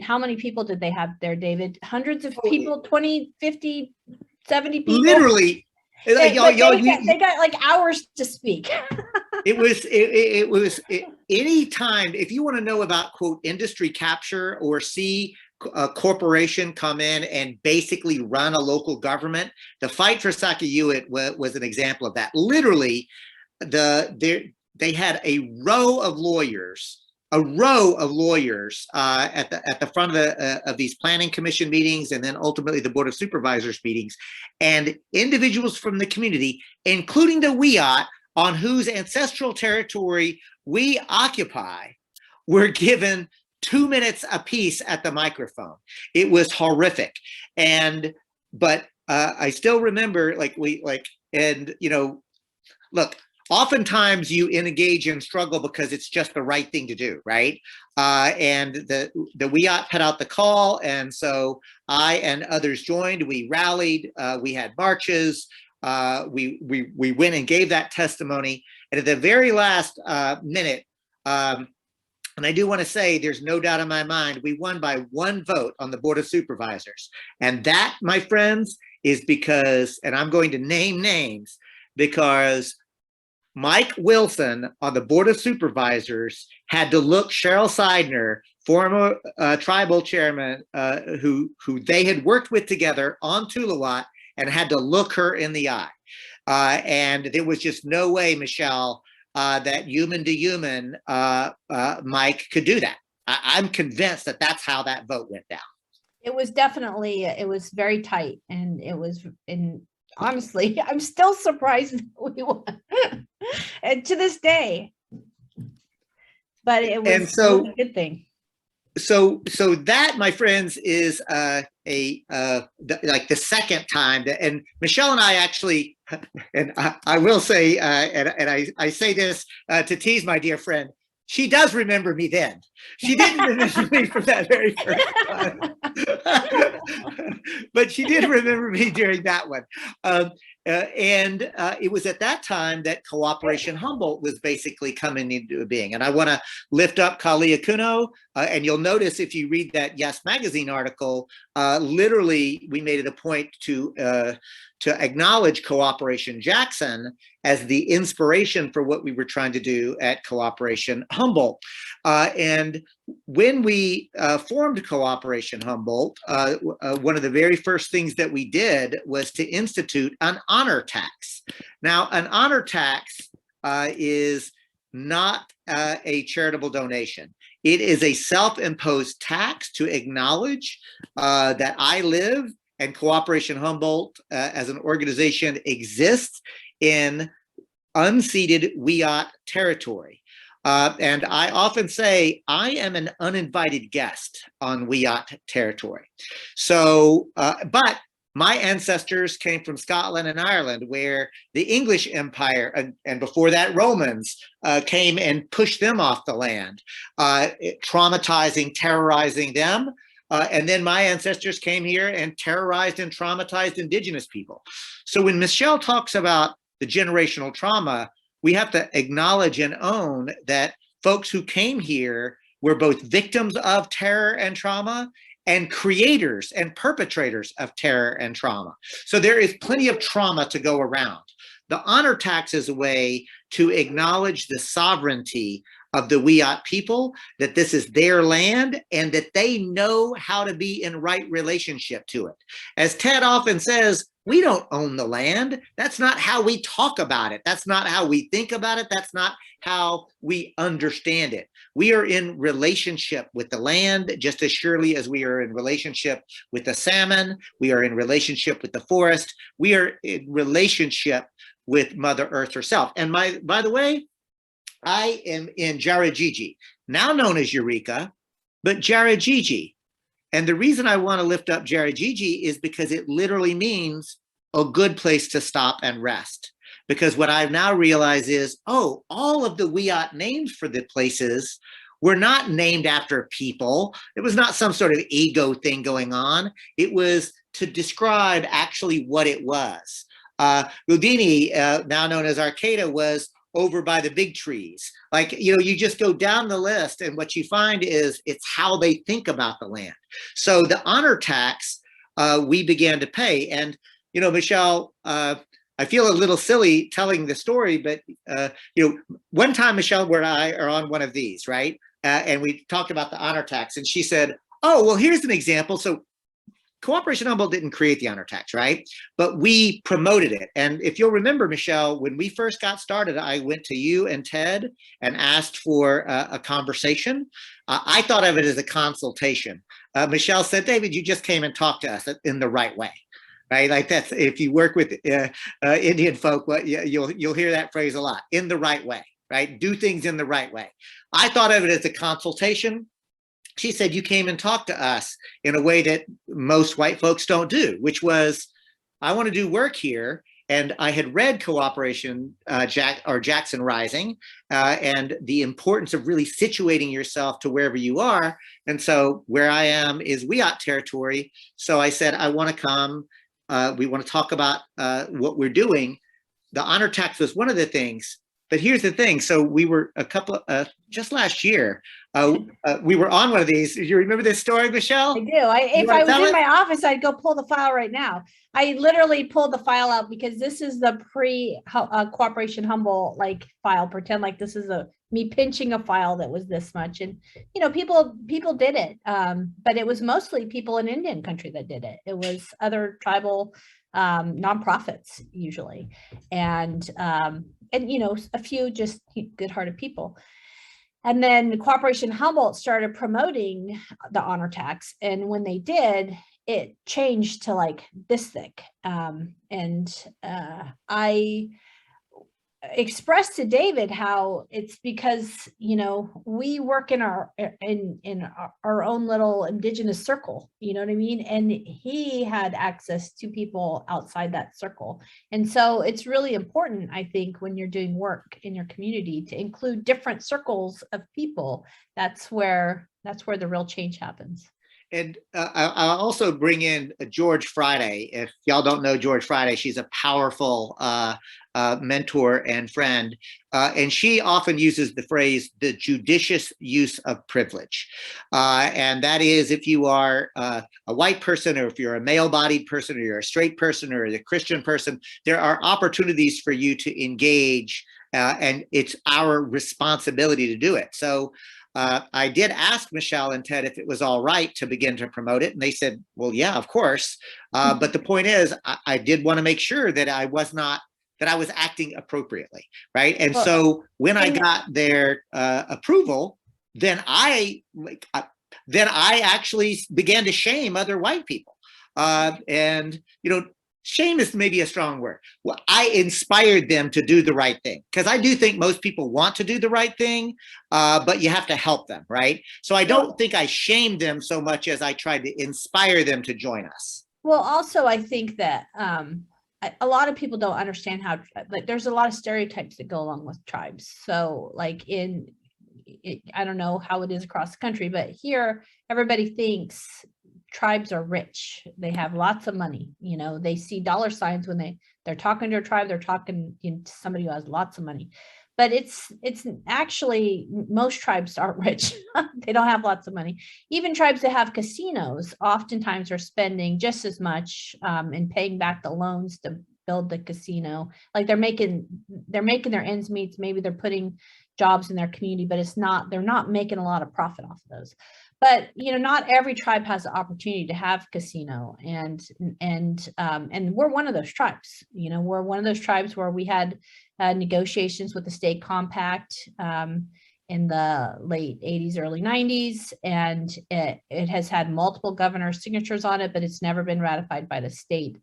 how many people did they have there, David? Hundreds of people, 20, 50, 70 people. Literally. They got hours to speak. Any time, if you want to know about, quote, industry capture or see a corporation come in and basically run a local government, the fight for Sakayewit was an example of that. Literally, they had a row of lawyers at the front of these planning commission meetings, and then ultimately the board of supervisors meetings, and individuals from the community, including the Wiyot, on whose ancestral territory we occupy, were given 2 minutes apiece at the microphone. It was horrific. But I still remember, look, oftentimes you engage in struggle because it's just the right thing to do, right? And the Wiyot put out the call, and so I and others joined. We rallied, we had marches, we went and gave that testimony. And at the very last minute, and I do want to say, there's no doubt in my mind, we won by 1 vote on the Board of Supervisors. And that, my friends, is because, and I'm going to name names, because Mike Wilson on the Board of Supervisors had to look Cheryl Seidner, former tribal chairman, who they had worked with together on Tuluwat, and had to look her in the eye. And there was just no way, Michelle, that human to human, Mike could do that. I'm convinced that that's how that vote went down. It was definitely, it was very tight, and it was, and honestly, I'm still surprised that we won, and to this day. But it was a good thing. So that, my friends, is like the second time that, and Michelle and I actually, and I will say, and I say this to tease my dear friend, she does remember me then. She didn't remember me from that very first time. But she did remember me during that one. And it was at that time that Cooperation Humboldt was basically coming into being. And I want to lift up Kalia Kuno, and you'll notice if you read that Yes Magazine article, literally we made it a point to acknowledge Cooperation Jackson as the inspiration for what we were trying to do at Cooperation Humboldt. And when we formed Cooperation Humboldt, one of the very first things that we did was to institute an honor tax. Now, an honor tax is not a charitable donation. It is a self-imposed tax to acknowledge that I live and Cooperation Humboldt as an organization exists in unceded Wiyot territory. And I often say I am an uninvited guest on Wiyot territory. So, but my ancestors came from Scotland and Ireland, where the English Empire, and before that Romans, came and pushed them off the land, traumatizing, terrorizing them. And then my ancestors came here and terrorized and traumatized indigenous people. So when Michelle talks about the generational trauma, we have to acknowledge and own that folks who came here were both victims of terror and trauma and creators and perpetrators of terror and trauma. So there is plenty of trauma to go around. The honor tax is a way to acknowledge the sovereignty of the Wiyot people, that this is their land and that they know how to be in right relationship to it. As Ted often says, we don't own the land. That's not how we talk about it. That's not how we think about it. That's not how we understand it. We are in relationship with the land just as surely as we are in relationship with the salmon. We are in relationship with the forest. We are in relationship with Mother Earth herself. And by the way, I am in Jarajiji, now known as Eureka, but Jarajiji. And the reason I want to lift up Jarajiji is because it literally means a good place to stop and rest. Because what I've now realized is, oh, all of the Wiyot names for the places were not named after people. It was not some sort of ego thing going on. It was to describe actually what it was. Rudini, now known as Arcata, was over by the big trees. Like, you know, you just go down the list and what you find is it's how they think about the land. So the honor tax we began to pay. And, you know, Michelle, I feel a little silly telling the story, but one time Michelle and I are on one of these, right? And we talked about the honor tax, and she said, "Oh, well, here's an example." So Cooperation Humboldt didn't create the honor tax, right? But we promoted it. And if you'll remember, Michelle, when we first got started, I went to you and Ted and asked for a conversation. I thought of it as a consultation. Michelle said, "David, you just came and talked to us in the right way." Right, like that's, if you work with Indian folk, you'll hear that phrase a lot. In the right way, right? Do things in the right way. I thought of it as a consultation. She said, "You came and talked to us in a way that most white folks don't do," which was, "I want to do work here." And I had read Cooperation Jackson Rising and the importance of really situating yourself to wherever you are. And so where I am is Wiyot territory. So I said, "I want to come. We want to talk about what we're doing." The honor tax was one of the things. But here's the thing. So we were just last year, we were on one of these. Do you remember this story, Michelle? I do. If I was in my office, I'd go pull the file right now. I literally pulled the file out because this is the pre-Cooperation Humboldt file. Pretend like this is me pinching a file that was this much. And, people did it. But it was mostly people in Indian country that did it. It was other tribal nonprofits usually. And a few just good-hearted people. And then Cooperation Humboldt started promoting the honor tax. And when they did, it changed to this thick. I expressed to David how it's because, we work in our own little indigenous circle, you know what I mean? And he had access to people outside that circle. And so it's really important, I think, when you're doing work in your community to include different circles of people. That's where the real change happens. And I'll also bring in George Friday. If y'all don't know George Friday, she's a powerful mentor and friend. And she often uses the phrase, the judicious use of privilege. And that is, if you are a white person, or if you're a male-bodied person, or you're a straight person, or a Christian person, there are opportunities for you to engage, and it's our responsibility to do it. So I did ask Michelle and Ted if it was all right to begin to promote it. And they said, "Well, yeah, of course." But the point is, I did want to make sure that I was acting appropriately. Right. And so when I got their approval, then I actually began to shame other white people. Shame is maybe a strong word. Well, I inspired them to do the right thing, because I do think most people want to do the right thing, but you have to help them, right? So I don't think I shamed them so much as I tried to inspire them to join us. Well, also, I think that a lot of people don't understand how, there's a lot of stereotypes that go along with tribes. So I don't know how it is across the country, but here everybody thinks tribes are rich. They have lots of money. They see dollar signs when they're talking to a tribe. They're talking to somebody who has lots of money. But it's actually, most tribes aren't rich. They don't have lots of money. Even tribes that have casinos oftentimes are spending just as much and paying back the loans to build the casino. They're making their ends meet. Maybe they're putting jobs in their community, but they're not making a lot of profit off of those. But not every tribe has the opportunity to have casino, and we're one of those tribes. We're one of those tribes where we had negotiations with the state compact in the late 80s, early 90s, and it has had multiple governors' signatures on it, but it's never been ratified by the state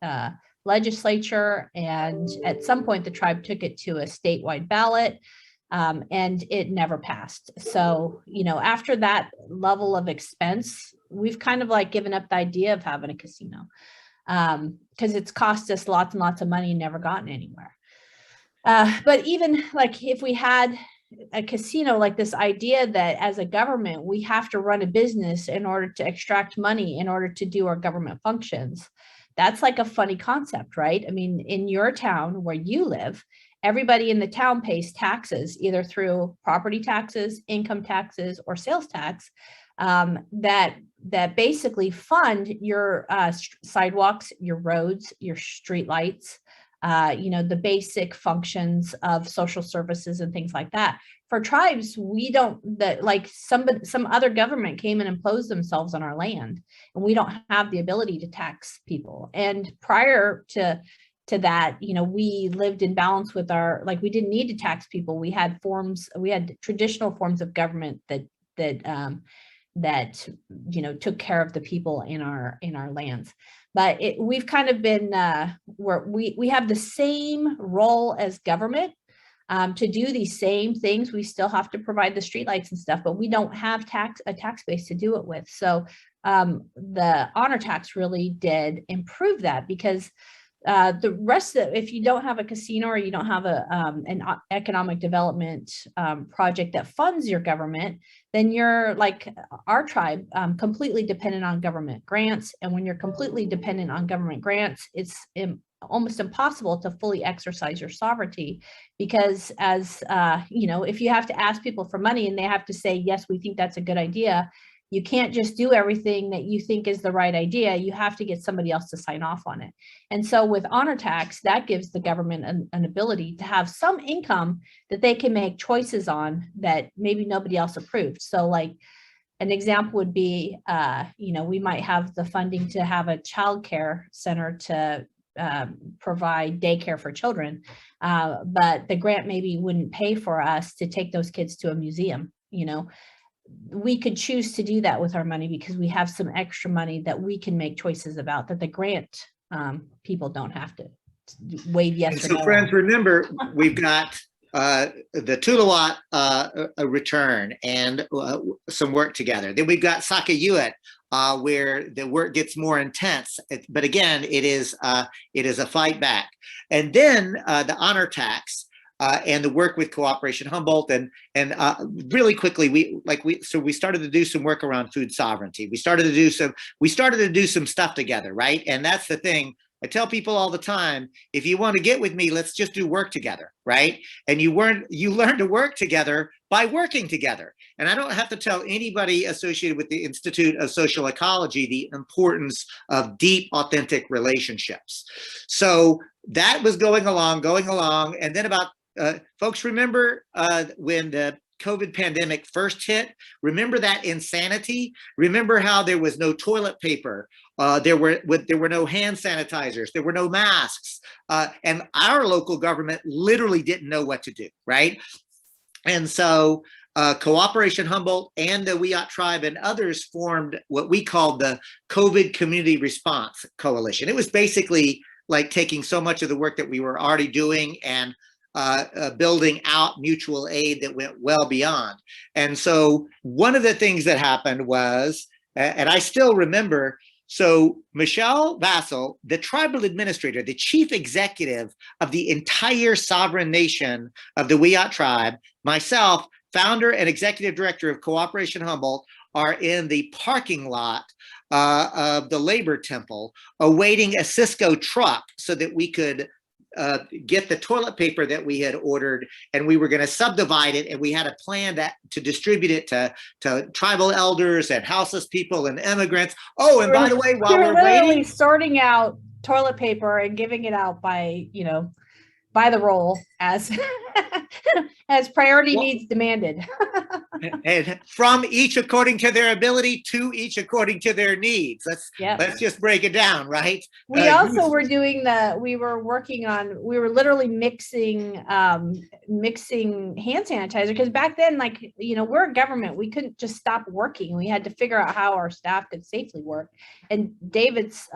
legislature. And at some point, the tribe took it to a statewide ballot. And it never passed. So, after that level of expense, we've kind of given up the idea of having a casino because it's cost us lots and lots of money and never gotten anywhere. But even if we had a casino, this idea that as a government, we have to run a business in order to extract money in order to do our government functions. That's a funny concept, right? I mean, in your town where you live, everybody in the town pays taxes, either through property taxes, income taxes, or sales tax, that basically fund your sidewalks, your roads, your street lights, the basic functions of social services and things like that. For tribes, we don't, like some other government came and imposed themselves on our land, and we don't have the ability to tax people. And prior to that, we lived in balance with we didn't need to tax people. We had traditional forms of government that took care of the people in our lands. But we've kind of been where we have the same role as government to do these same things. We still have to provide the streetlights and stuff, but we don't have a tax base to do it with. So the honor tax really did improve that, because the rest of, if you don't have a casino or you don't have an economic development project that funds your government, then you're like our tribe, completely dependent on government grants. And when you're completely dependent on government grants, it's almost impossible to fully exercise your sovereignty, because as if you have to ask people for money and they have to say, yes, we think that's a good idea, you can't just do everything that you think is the right idea. You have to get somebody else to sign off on it. And so with honor tax, that gives the government an ability to have some income that they can make choices on that maybe nobody else approved. So like an example would be, we might have the funding to have a child care center to provide daycare for children, but the grant maybe wouldn't pay for us to take those kids to a museum. We could choose to do that with our money because we have some extra money that we can make choices about that the grant people don't have to wave yes or no. So friends, remember, we've got the Tulawatt return and some work together. Then we've got Sakayuit, where the work gets more intense. But again, it is a fight back. And then the honor tax. And the work with Cooperation Humboldt, and really quickly, we started to do some work around food sovereignty. We started to do some stuff together, right? And that's the thing. I tell people all the time, if you want to get with me, let's just do work together, right? And you learn to work together by working together. And I don't have to tell anybody associated with the Institute of Social Ecology the importance of deep, authentic relationships. So that was going along, and then about folks, remember when the COVID pandemic first hit? Remember that insanity? Remember how there was no toilet paper? There were no hand sanitizers. There were no masks. And our local government literally didn't know what to do, right? And so Cooperation Humboldt and the Wiyot Tribe and others formed what we called the COVID Community Response Coalition. It was basically like taking so much of the work that we were already doing and building out mutual aid that went well beyond. And so one of the things that happened was, and I still remember, so Michelle Vassell, the tribal administrator, the chief executive of the entire sovereign nation of the Wiyot Tribe, myself, founder and executive director of Cooperation Humboldt, are in the parking lot of the Labor Temple awaiting a Cisco truck so that we could get the toilet paper that we had ordered, and we were going to subdivide it, and we had a plan to distribute it to tribal elders and houseless people and immigrants. Oh, and by the way, while we're waiting, sorting out toilet paper and giving it out by by the roll as as priority needs demanded. And from each according to their ability to each according to their needs. Let's just break it down, right? We also were we were literally mixing hand sanitizer, because back then, we're a government. We couldn't just stop working. We had to figure out how our staff could safely work. And David's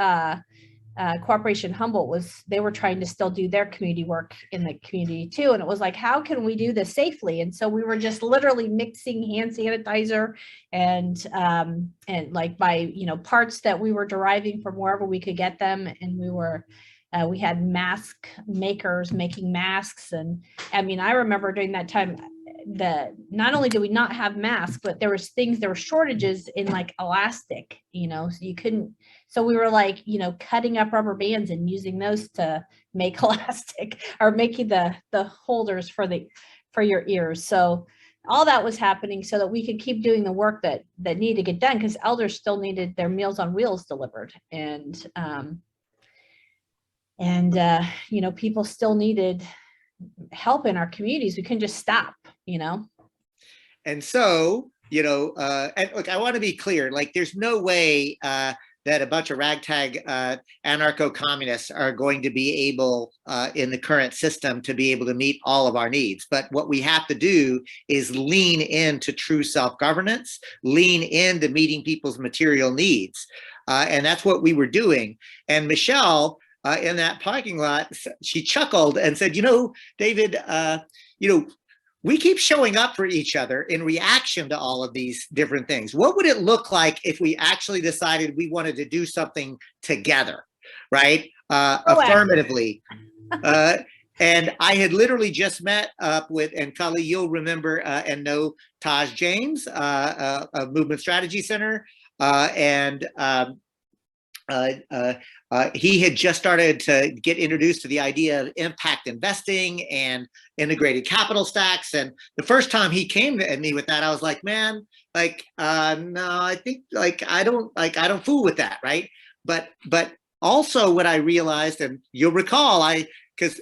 Cooperation Humboldt they were trying to still do their community work in the community too. And it was like, how can we do this safely? And so we were just literally mixing hand sanitizer and by, parts that we were deriving from wherever we could get them. And we had mask makers making masks. And I mean, I remember during that time that not only did we not have masks, but there were shortages in elastic, so you couldn't. So we were cutting up rubber bands and using those to make elastic, or making the holders for your ears. So all that was happening so that we could keep doing the work that needed to get done, because elders still needed their Meals on Wheels delivered. And And, people still needed help in our communities. We couldn't just stop, And so, and look, I want to be clear, like there's no way that a bunch of ragtag anarcho-communists are going to be able in the current system to be able to meet all of our needs. But what we have to do is lean into true self-governance, lean into meeting people's material needs. And that's what we were doing. And Michelle, in that parking lot, she chuckled and said, David, we keep showing up for each other in reaction to all of these different things. What would it look like if we actually decided we wanted to do something together, right? Affirmatively. And I had literally just met up with, and Kali, you'll remember and know Taj James, of Movement Strategy Center, he had just started to get introduced to the idea of impact investing and integrated capital stacks. And the first time he came to me with that, I was like, man, no, I think I don't fool with that, right? But also what I realized, and you'll recall,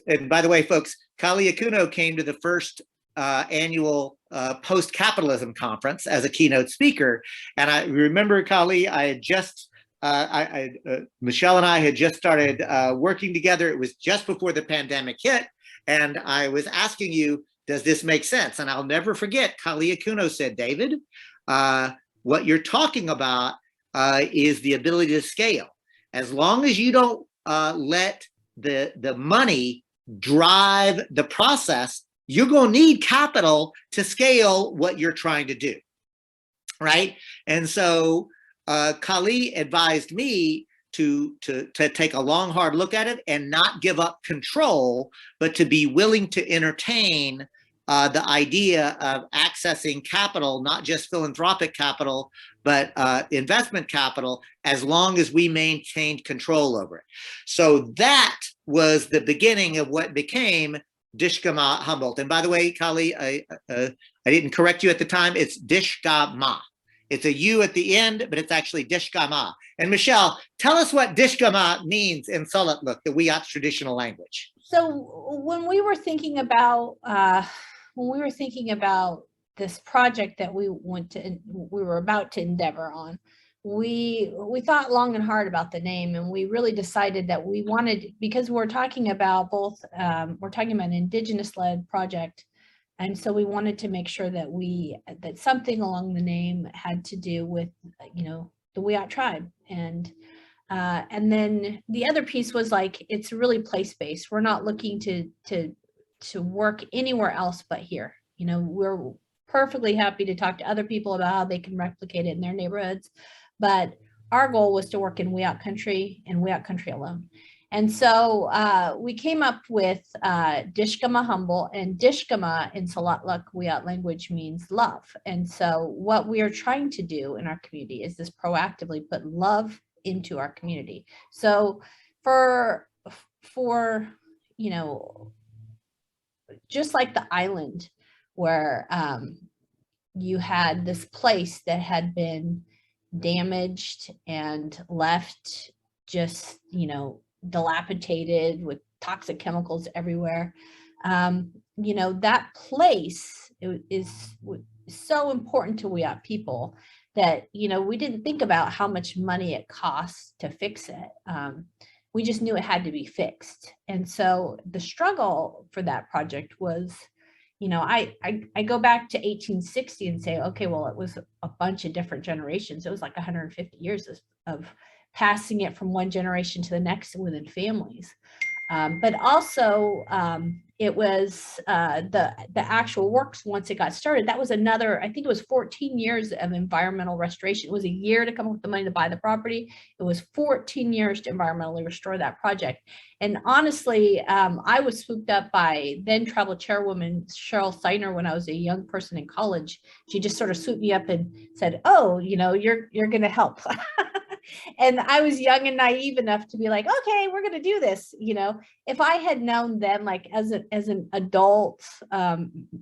and by the way, folks, Kali Akuno came to the first annual post-capitalism conference as a keynote speaker. And I remember, Kali, I had just Michelle and I had just started working together. It was just before the pandemic hit. And I was asking you, does this make sense? And I'll never forget, Kali Akuno said, David, what you're talking about is the ability to scale. As long as you don't let the money drive the process, you're going to need capital to scale what you're trying to do, right? And so Kali advised me to take a long, hard look at it and not give up control, but to be willing to entertain the idea of accessing capital, not just philanthropic capital, but investment capital, as long as we maintained control over it. So that was the beginning of what became Dishgamu Humboldt. And by the way, Kali, I didn't correct you at the time. It's Dishgamu. It's a U at the end, but it's actually Dishgamu. And Michelle, tell us what Dishgamu means in Sulutlook, the Wiyot traditional language. So when we were thinking about this project that we were about to endeavor on, we thought long and hard about the name, and we really decided that we wanted, because we're talking about an Indigenous-led project. And so we wanted to make sure that that something along the name had to do with, the Wiyot Tribe. And then the other piece was like, it's really place-based. We're not looking to work anywhere else but here. We're perfectly happy to talk to other people about how they can replicate it in their neighborhoods. But our goal was to work in Wiyot country and Wiyot country alone. And so we came up with Dishgamu Humboldt, and Dishgamu in Sulutlook Wiyot language means love. And so what we are trying to do in our community is this proactively put love into our community. So for just like the island where you had this place that had been damaged and left just, dilapidated with toxic chemicals everywhere. That place is so important to Wiyot people that, we didn't think about how much money it costs to fix it. We just knew it had to be fixed. And so the struggle for that project was, I go back to 1860 and say, okay, well, it was a bunch of different generations. It was like 150 years of passing it from one generation to the next within families. But also it was the actual works once it got started. That was another, I think it was 14 years of environmental restoration. It was a year to come up with the money to buy the property. It was 14 years to environmentally restore that project. And honestly, I was swooped up by then travel chairwoman Cheryl Steiner when I was a young person in college. She just sort of swooped me up and said, "Oh, you're going to help." And I was young and naive enough to be like, okay, we're going to do this. If I had known then, like as an adult,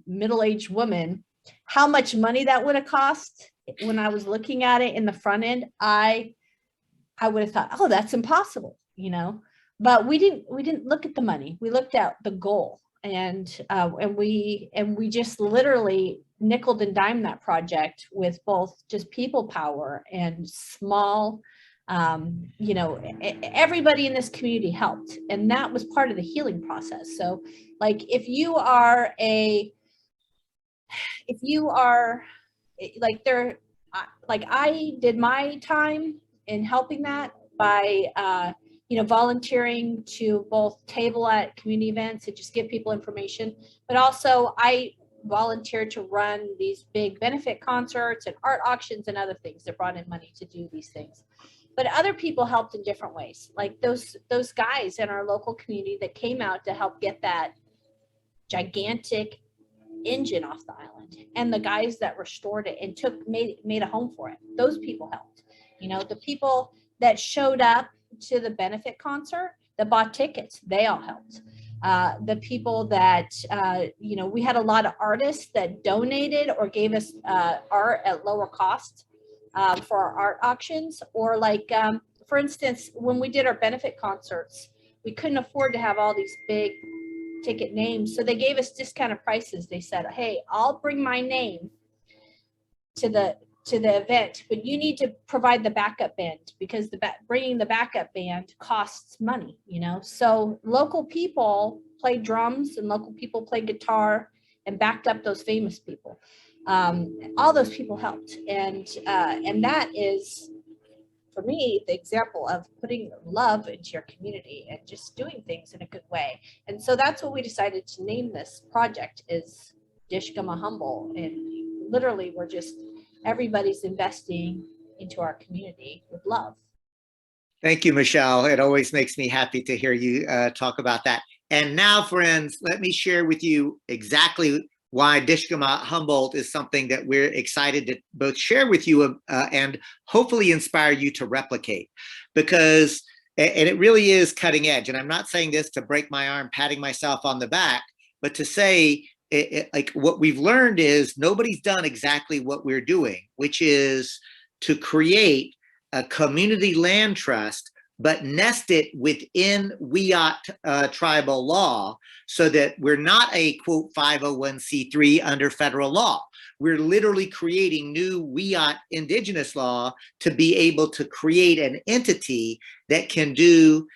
middle-aged woman, how much money that would have cost when I was looking at it in the front end, I would have thought, oh, that's impossible, but we didn't look at the money. We looked at the goal, and we just literally nickel and dime that project with both just people power and small, you know, everybody in this community helped, and that was part of the healing process. So like if you are like there, like I did my time in helping that by you know, volunteering to both table at community events and just give people information, but also I volunteered to run these big benefit concerts and art auctions and other things that brought in money to do these things. But other people helped in different ways, like those guys in our local community that came out to help get that gigantic engine off the island, and the guys that restored it and made a home for it. Those people helped. You know, the people that showed up to the benefit concert, that bought tickets, they all helped. The people that, you know, we had a lot of artists that donated or gave us art at lower cost for our art auctions. Or like, for instance, when we did our benefit concerts, we couldn't afford to have all these big ticket names. So they gave us discounted prices. They said, hey, I'll bring my name to the event, but you need to provide the backup band, because bringing the backup band costs money, you know? So local people played drums and local people played guitar and backed up those famous people. All those people helped. And that is, for me, the example of putting love into your community and just doing things in a good way. And so that's what we decided to name this project, is Dishgamu Humboldt. And literally we're just, everybody's investing into our community with love. Thank you, Michelle. It always makes me happy to hear you talk about that. And now, friends, let me share with you exactly why Dishgamu Humboldt is something that we're excited to both share with you and hopefully inspire you to replicate. Because, and it really is cutting edge, and I'm not saying this to break my arm, patting myself on the back, but to say, like what we've learned is nobody's done exactly what we're doing, which is to create a community land trust, but nest it within Wiyot tribal law, so that we're not a quote 501c3 under federal law. We're literally creating new Wiyot indigenous law to be able to create an entity that can do,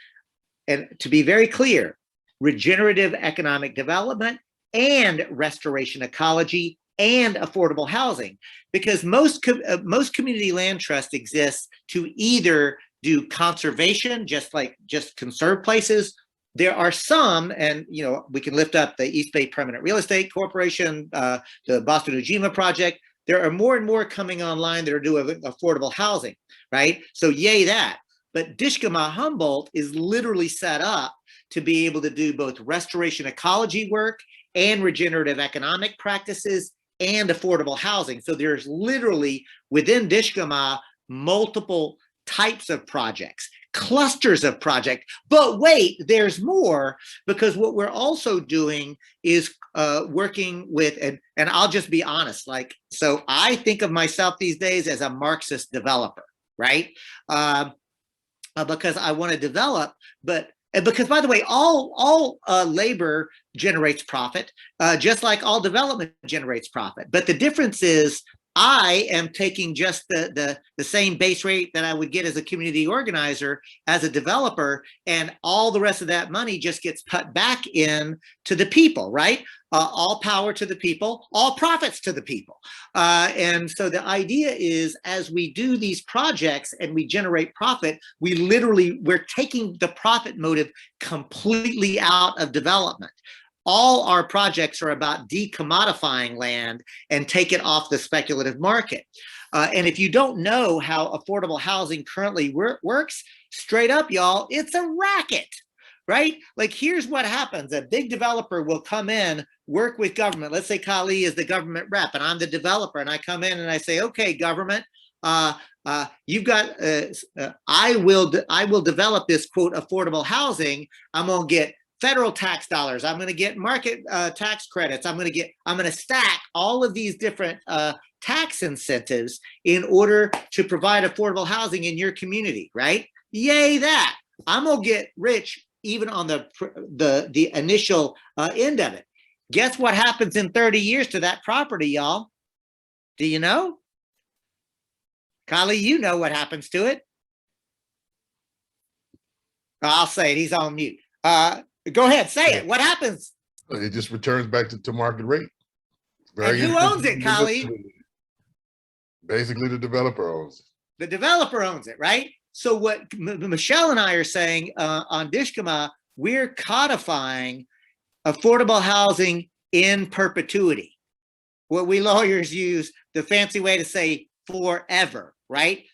and to be very clear, regenerative economic development and restoration ecology and affordable housing. Because most community land trust exists to either do conservation, just conserve places. There are some, and you know, we can lift up the East Bay Permanent Real Estate Corporation, the Boston Ujima Project. There are more and more coming online that are doing affordable housing, right? So yay that. But Dishgamu Humboldt is literally set up to be able to do both restoration ecology work and regenerative economic practices and affordable housing. So there's literally within Dishgamu multiple types of projects, clusters of projects. But wait, there's more, because what we're also doing is working with, and I'll just be honest, like, so I think of myself these days as a Marxist developer, right? Because I want to develop, but because, by the way, all labor generates profit, just like all development generates profit. But the difference is I am taking just the same base rate that I would get as a community organizer, as a developer, and all the rest of that money just gets put back in to the people, right? All power to the people, all profits to the people. And so the idea is, as we do these projects and we generate profit, we're taking the profit motive completely out of development. All our projects are about decommodifying land and take it off the speculative market. And if you don't know how affordable housing currently works, straight up, y'all, it's a racket, right? Like, here's what happens. A big developer will come in, work with government. Let's say Kali is the government rep and I'm the developer, and I come in and I say, okay, government, you've got, I will develop this quote affordable housing. I'm gonna get federal tax dollars. I'm going to get market tax credits. I'm going to stack all of these different tax incentives in order to provide affordable housing in your community, right? Yay that. I'm going to get rich even on the initial end of it. Guess what happens in 30 years to that property, y'all? Do you know? Kali, you know what happens to it. I'll say it. He's on mute. Go ahead, say it. What happens? It just returns back to market rate. And who owns it, Kali? Basically, the developer owns it. The developer owns it, right? So what Michelle and I are saying on Dishgamu, we're codifying affordable housing in perpetuity. What we lawyers use the fancy way to say forever, right?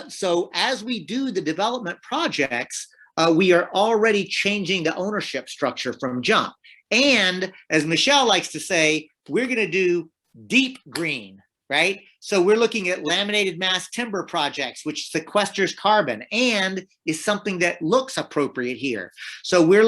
So as we do the development projects, we are already changing the ownership structure from jump. And as Michelle likes to say, we're going to do deep green, right? So we're looking at laminated mass timber projects, which sequesters carbon and is something that looks appropriate here. So we're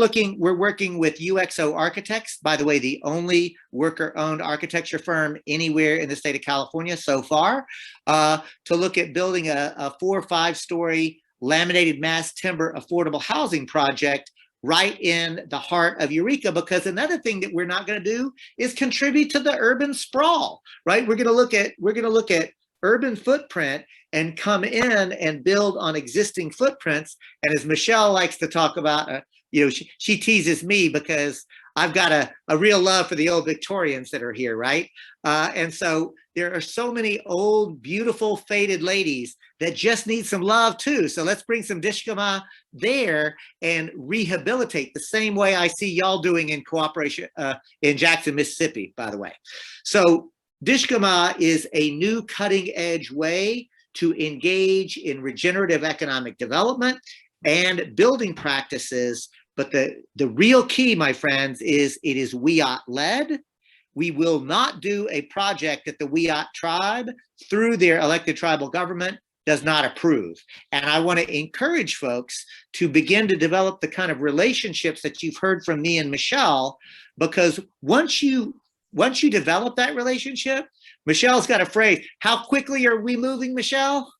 working with UXO Architects, by the way, the only worker-owned architecture firm anywhere in the state of California so far, to look at building a 4 or 5 story laminated mass timber affordable housing project right in the heart of Eureka, because another thing that we're not going to do is contribute to the urban sprawl, right? We're going to look at urban footprint and come in and build on existing footprints. And as Michelle likes to talk about, she teases me because I've got a real love for the old Victorians that are here, right? And so there are so many old, beautiful, faded ladies that just need some love too. So let's bring some Dishgamu there and rehabilitate the same way I see y'all doing in cooperation in Jackson, Mississippi, by the way. So Dishgamu is a new cutting edge way to engage in regenerative economic development and building practices. But the real key, my friends, is it is Wiyot led. We will not do a project that the Wiyot Tribe, through their elected tribal government, does not approve. And I want to encourage folks to begin to develop the kind of relationships that you've heard from me and Michelle, because once you develop that relationship, Michelle's got a phrase, how quickly are we moving, Michelle?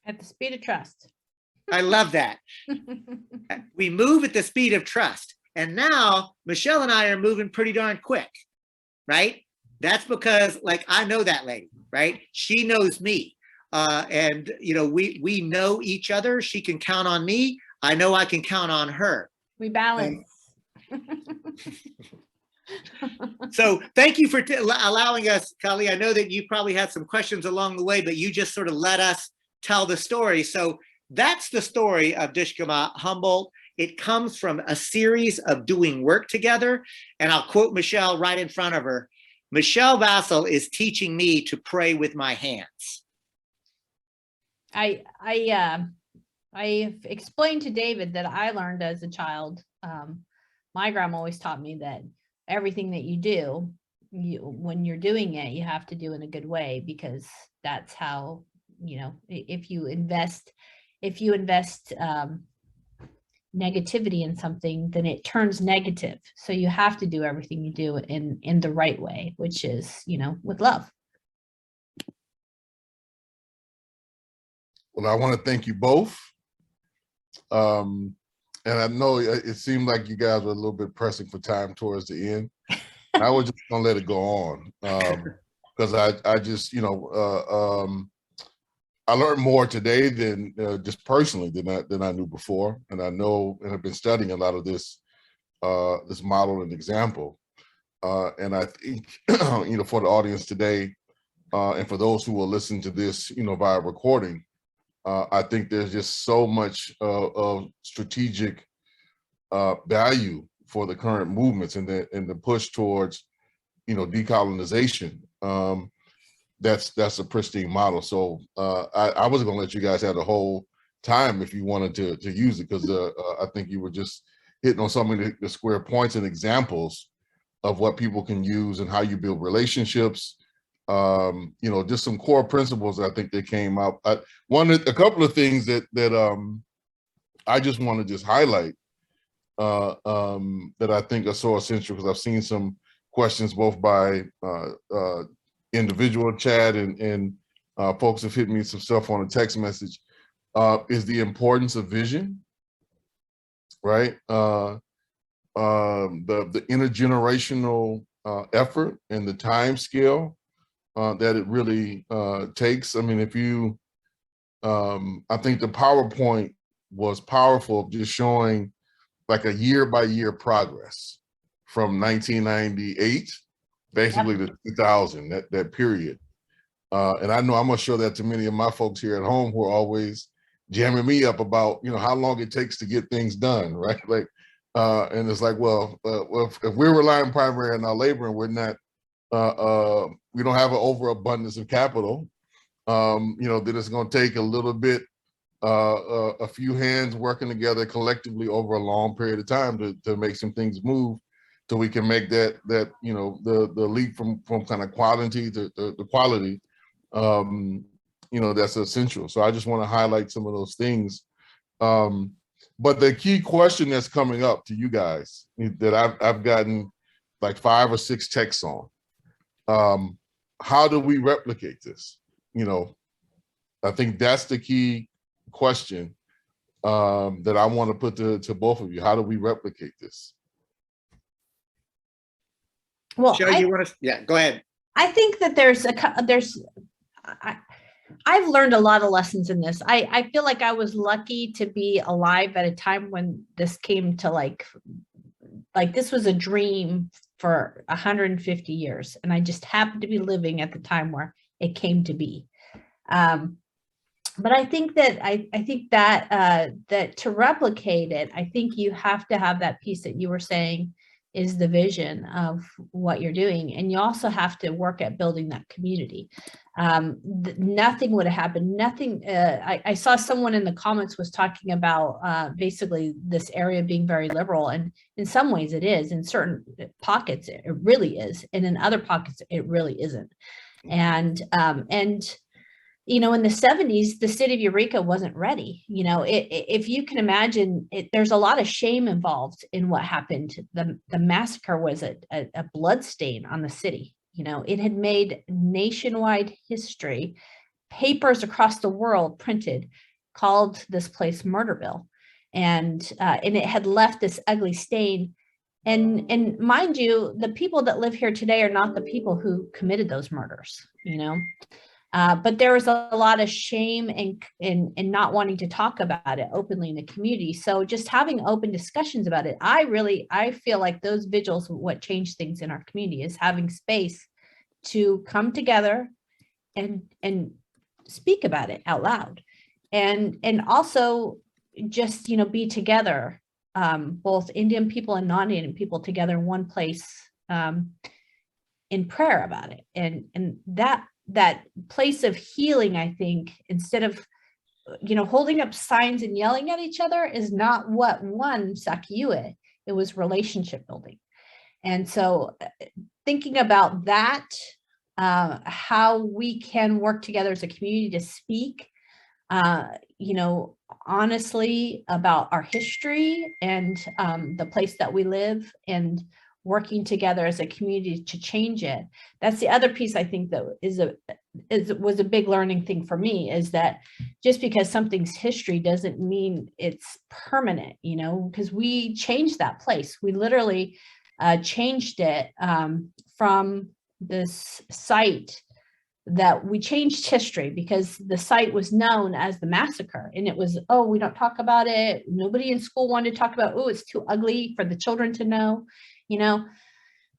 At the speed of trust. I love that. We move at the speed of trust. And now Michelle and I are moving pretty darn quick, right? That's because, like, I know that lady, right? She knows me. And we know each other. She can count on me. I know I can count on her. We balance. So thank you for allowing us, Kali. I know that you probably had some questions along the way, but you just sort of let us tell the story. So that's the story of Dishgamu Humboldt. It comes from a series of doing work together. And I'll quote Michelle right in front of her. Michelle Vassell is teaching me to pray with my hands. I explained to David that I learned as a child. My grandma always taught me that everything that you do, when you're doing it, you have to do in a good way, because that's how, if you invest negativity in something, then it turns negative. So you have to do everything you do in the right way, which is, with love. Well, I want to thank you both. And I know it seemed like you guys were a little bit pressing for time towards the end. I was just gonna let it go on because I just, I learned more today than just personally than I knew before, and I know and have been studying a lot of this this model and example. And I think for the audience today, and for those who will listen to this via recording, I think there's just so much of strategic value for the current movements and the push towards decolonization. That's a pristine model. So I wasn't going to let you guys have the whole time if you wanted to use it, because I think you were just hitting on some of the square points and examples of what people can use and how you build relationships. Just some core principles I think that came out. A couple of things that I just want to just highlight that I think are so essential, because I've seen some questions both by individual chat and folks have hit me some stuff on a text message, is the importance of vision right? The intergenerational effort and the time scale that it really takes. I mean, if you, I think the PowerPoint was powerful, just showing like a year by year progress from 1998, basically to 2000, that period. And I know I'm gonna show that to many of my folks here at home who are always jamming me up about, you know, how long it takes to get things done, right? Like, and it's like, well, if we're relying primarily on our labor and we're not, we don't have an overabundance of capital, you know, then it's gonna take a little bit, a few hands working together collectively over a long period of time to make some things move, so we can make that you know, the leap from kind of quantity to the quality, you know, that's essential. So I just want to highlight some of those things. But the key question that's coming up to you guys that I've gotten like 5 or 6 texts on, how do we replicate this? You know, I think that's the key question that I want to put to both of you. How do we replicate this? Well, Joe, you want to? Yeah, go ahead. I think that I've learned a lot of lessons in this. I feel like I was lucky to be alive at a time when this came to like this was a dream for 150 years. And I just happened to be living at the time where it came to be. But I think that I think that that to replicate it, I think you have to have that piece that you were saying is the vision of what you're doing. And you also have to work at building that community. Nothing would have happened. Nothing. I saw someone in the comments was talking about basically this area being very liberal. And in some ways it is. In certain pockets, it really is. And in other pockets, it really isn't. And you know, in the 70s, the city of Eureka wasn't ready. You know, if you can imagine, there's a lot of shame involved in what happened. The massacre was a bloodstain on the city. You know, it had made nationwide history. Papers across the world printed called this place Murderville, and it had left this ugly stain. And mind you, the people that live here today are not the people who committed those murders. You know. But there was a lot of shame and not wanting to talk about it openly in the community. So just having open discussions about it, I feel like those vigils, what changed things in our community is having space to come together and speak about it out loud, and also just, you know, be together, both Indian people and non-Indian people together in one place, in prayer about it, and that place of healing, I think, instead of, you know, holding up signs and yelling at each other, is not what won Sakyue. It was relationship building. And so thinking about that, how we can work together as a community to speak, you know, honestly about our history and the place that we live, and working together as a community to change it. That's the other piece I think that was a big learning thing for me, is that just because something's history doesn't mean it's permanent, you know, because we changed that place. We literally changed it from this site, that we changed history because the site was known as the massacre, and it was, oh, we don't talk about it. Nobody in school wanted to talk about, oh, it's too ugly for the children to know. You know,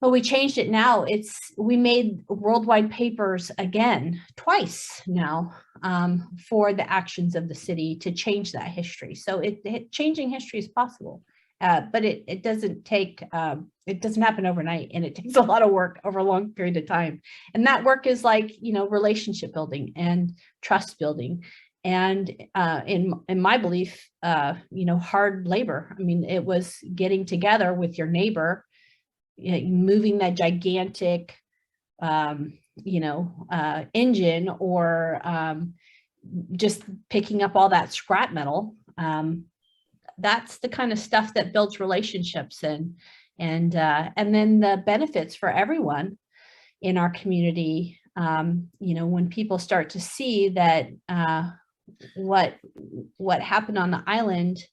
but we changed it now. We made worldwide papers again, twice now, for the actions of the city to change that history. So changing history is possible, but it doesn't take, it doesn't happen overnight, and it takes a lot of work over a long period of time. And that work is like, you know, relationship building and trust building. And in my belief, you know, hard labor. I mean, it was getting together with your neighbor, moving that gigantic, you know, engine, or just picking up all that scrap metal. That's the kind of stuff that builds relationships, and then the benefits for everyone in our community. You know, when people start to see that what happened on the island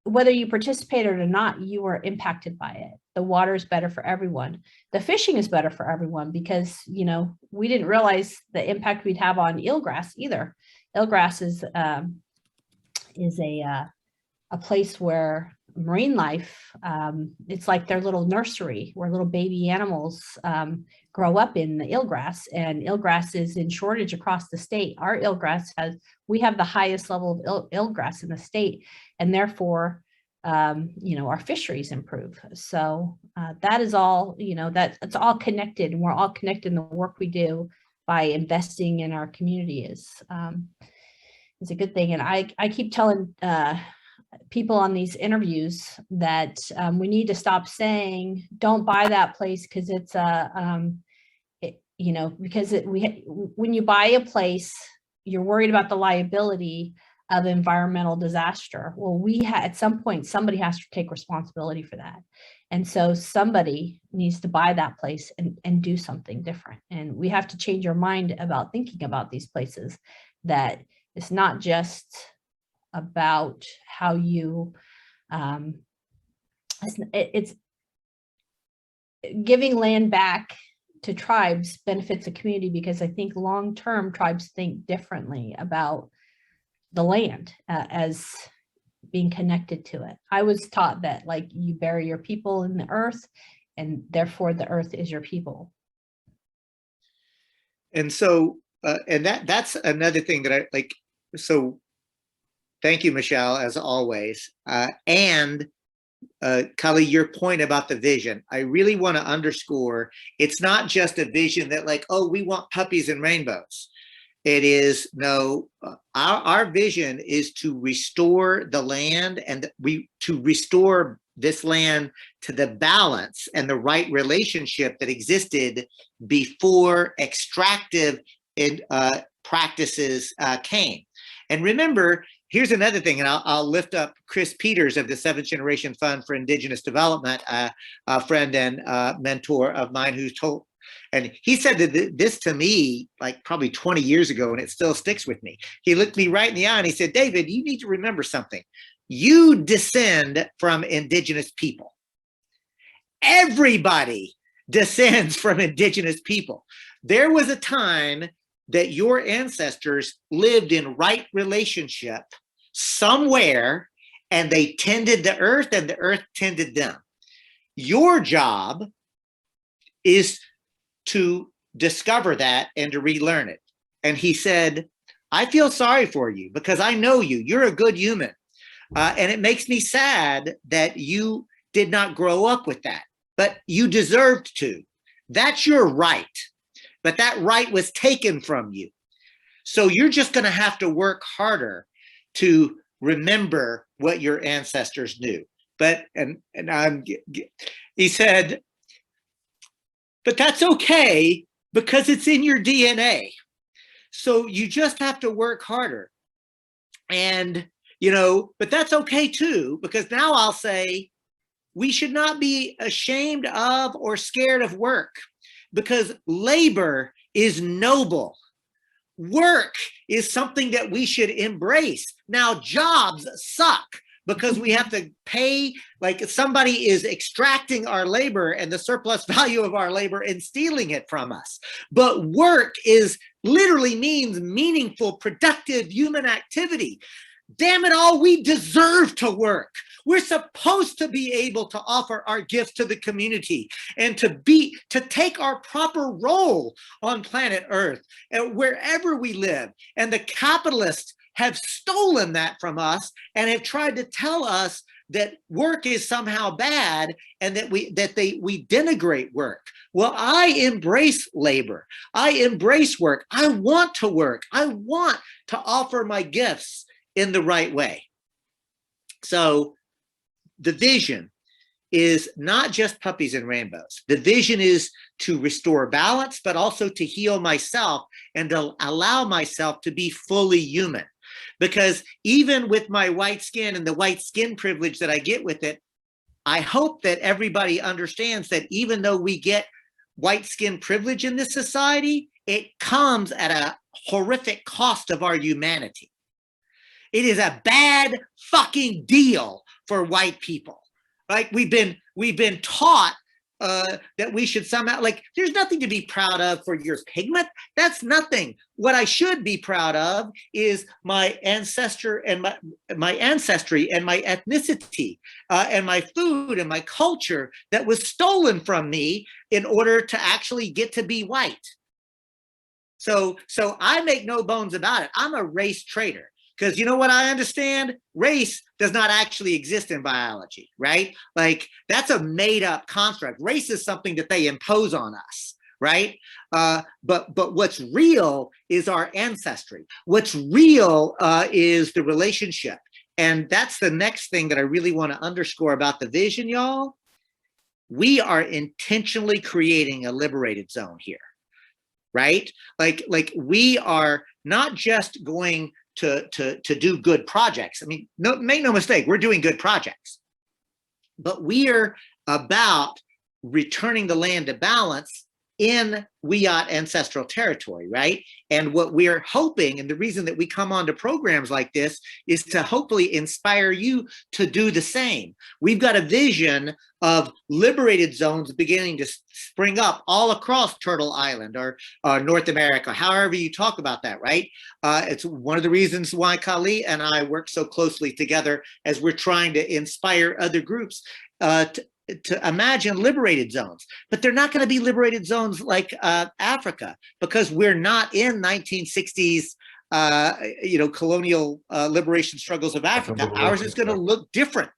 whether you participated or not, you were impacted by it. The water is better for everyone. The fishing is better for everyone because, you know, we didn't realize the impact we'd have on eelgrass either. Eelgrass is a place where marine life, it's like their little nursery where little baby animals grow up in the eelgrass, and eelgrass is in shortage across the state. Our eelgrass we have the highest level of eelgrass in the state, and therefore, you know, our fisheries improve. So that is all, you know, it's all connected, and we're all connected in the work we do by investing in our community is a good thing. And I keep telling people on these interviews that we need to stop saying, don't buy that place because it's you know, because when you buy a place, you're worried about the liability of environmental disaster. Well, at some point, somebody has to take responsibility for that. And so somebody needs to buy that place and do something different. And we have to change our mind about thinking about these places, that it's not just about how you, it's giving land back to tribes benefits the community, because I think long-term tribes think differently about the land as being connected to it. I was taught that, like, you bury your people in the earth, and therefore the earth is your people. And so, and that's another thing that I like. So thank you, Michelle, as always. And Kali, your point about the vision, I really want to underscore, it's not just a vision that like, oh, we want puppies and rainbows. It is, no, our vision is to restore the land, and to restore this land to the balance and the right relationship that existed before extractive practices came. And remember, here's another thing, and I'll lift up Chris Peters of the 7th Generation Fund for Indigenous Development, a friend and mentor of mine who's told, and he said that this to me like probably 20 years ago, and it still sticks with me. He looked me right in the eye and he said, David, you need to remember something. You descend from indigenous people. Everybody descends from indigenous people. There was a time that your ancestors lived in right relationship somewhere, and they tended the earth and the earth tended them. Your job is to discover that and to relearn it. And he said, I feel sorry for you because I know you. You're a good human. And it makes me sad that you did not grow up with that, but you deserved to. That's your right. But that right was taken from you. So you're just going to have to work harder to remember what your ancestors knew. But, he said, but that's okay because it's in your DNA. So you just have to work harder. And, you know, but that's okay too, because now I'll say we should not be ashamed of or scared of work, because labor is noble. Work is something that we should embrace. Now, jobs suck because we have to pay, like somebody is extracting our labor and the surplus value of our labor and stealing it from us. But work is literally means meaningful, productive human activity. Damn it all, we deserve to work. We're supposed to be able to offer our gifts to the community and to take our proper role on planet Earth and wherever we live. And the capitalists have stolen that from us and have tried to tell us that work is somehow bad and that we denigrate work. Well, I embrace labor. I embrace work. I want to work. I want to offer my gifts in the right way. So the vision is not just puppies and rainbows. The vision is to restore balance, but also to heal myself and to allow myself to be fully human. Because even with my white skin and the white skin privilege that I get with it, I hope that everybody understands that even though we get white skin privilege in this society, it comes at a horrific cost of our humanity. It is a bad fucking deal for white people. Right? We've been taught that we should somehow, like, there's nothing to be proud of for your pigment. That's nothing. What I should be proud of is my ancestor and my ancestry and my ethnicity and my food and my culture that was stolen from me in order to actually get to be white. So I make no bones about it. I'm a race traitor. Because you know what I understand? Race does not actually exist in biology, right? Like, that's a made up construct. Race is something that they impose on us, right? But what's real is our ancestry. What's real is the relationship. And that's the next thing that I really want to underscore about the vision, y'all. We are intentionally creating a liberated zone here, right? Like we are not just going to do good projects. I mean, make no mistake, we're doing good projects, but we are about returning the land to balance in Wiyot ancestral territory, right? And what we're hoping, and the reason that we come on to programs like this, is to hopefully inspire you to do the same. We've got a vision of liberated zones beginning to spring up all across Turtle Island or North America, however you talk about that, right? It's one of the reasons why Kali and I work so closely together as we're trying to inspire other groups to imagine liberated zones. But they're not going to be liberated zones like Africa, because we're not in 1960s colonial liberation struggles of Africa. Ours is going to look different,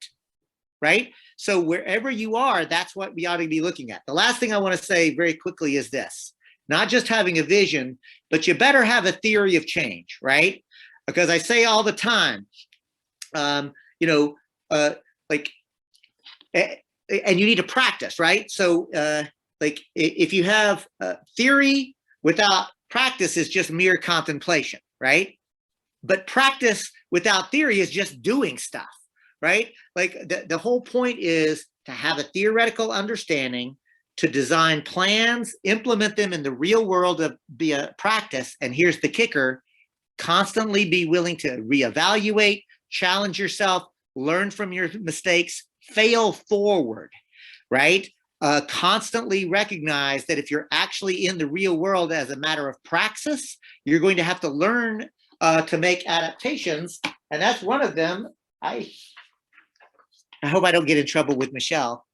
right? So wherever you are, that's what we ought to be looking at. The last thing I want to say very quickly is this: not just having a vision, but you better have a theory of change, right? Because I say all the time, and you need to practice, right? So like if you have theory without practice is just mere contemplation, right? But practice without theory is just doing stuff, right? Like the whole point is to have a theoretical understanding, to design plans, implement them in the real world of via practice. And here's the kicker: constantly be willing to reevaluate, challenge yourself, learn from your mistakes, fail forward, right? Constantly recognize that if you're actually in the real world as a matter of praxis, you're going to have to learn to make adaptations. And that's one of them. I hope I don't get in trouble with Michelle.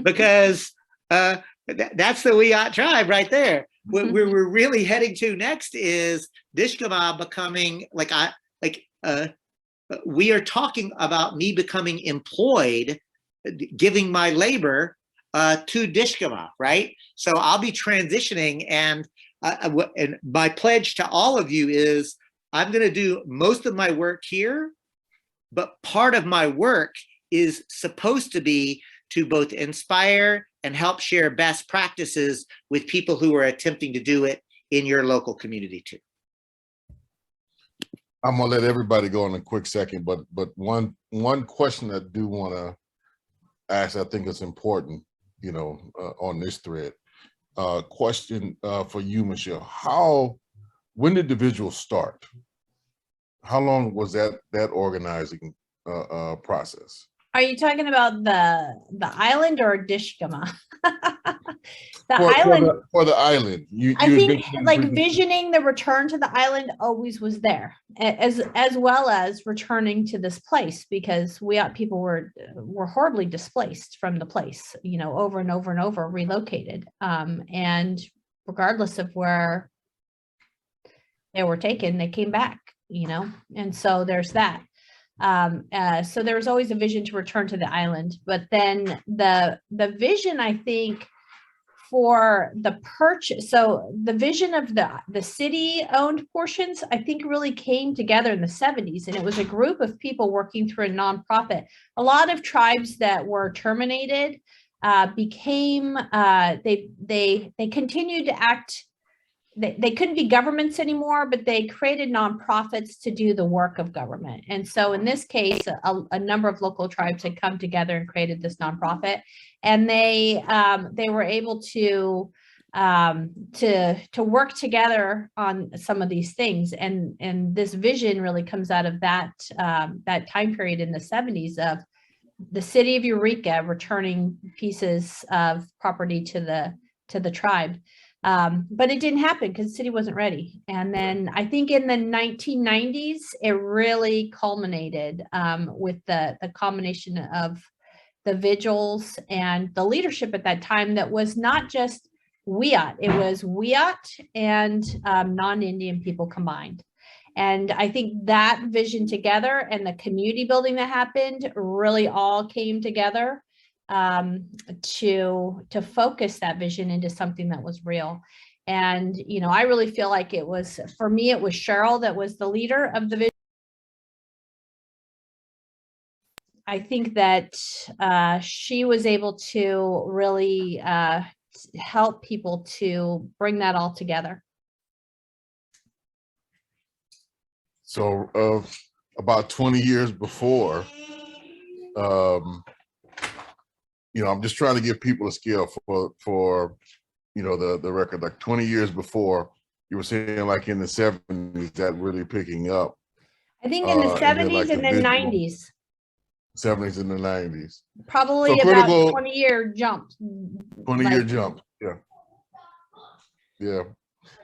Because that's the Wiyot Tribe right there. What we're really heading to next is Dishgamu becoming we are talking about me becoming employed, giving my labor to Dishgamu, right? So I'll be transitioning, and my pledge to all of you is I'm going to do most of my work here, but part of my work is supposed to be to both inspire and help share best practices with people who are attempting to do it in your local community too. I'm gonna let everybody go in a quick second, but one question I do want to ask, I think it's important, on this thread. Question for you, Michelle: when did the visual start? How long was that organizing process? Are you talking about the island or Dishgamu? For the island. I think like visioning the return to the island always was there, as well as returning to this place, because people were horribly displaced from the place, over and over and over, relocated. And regardless of where they were taken, they came back, and so there's that. So there was always a vision to return to the island, but then the vision, I think, for the purchase, so the vision of the city owned portions, I think really came together in the 70s, and it was a group of people working through a nonprofit. A lot of tribes that were terminated became they continued to act. They couldn't be governments anymore, but they created nonprofits to do the work of government. And so in this case, a number of local tribes had come together and created this nonprofit, and they were able to to work together on some of these things. And this vision really comes out of that time period in the 70s of the City of Eureka returning pieces of property to the tribe. But it didn't happen because the city wasn't ready. And then I think in the 1990s, it really culminated with the combination of the vigils and the leadership at that time that was not just Wiyot, it was Wiyot and non-Indian people combined. And I think that vision together and the community building that happened really all came together to focus that vision into something that was real. And, you know, I really feel like it was, for me, it was Cheryl that was the leader of the vision. I think that she was able to really help people to bring that all together. So about 20 years before, you know, I'm just trying to give people a scale for you know, the record, like 20 years before, you were saying like in the 70s, that really picking up. I think in the 70s and then 90s. 70s and the 90s. Probably So about 20-year jump. 20-year jump, yeah. Yeah.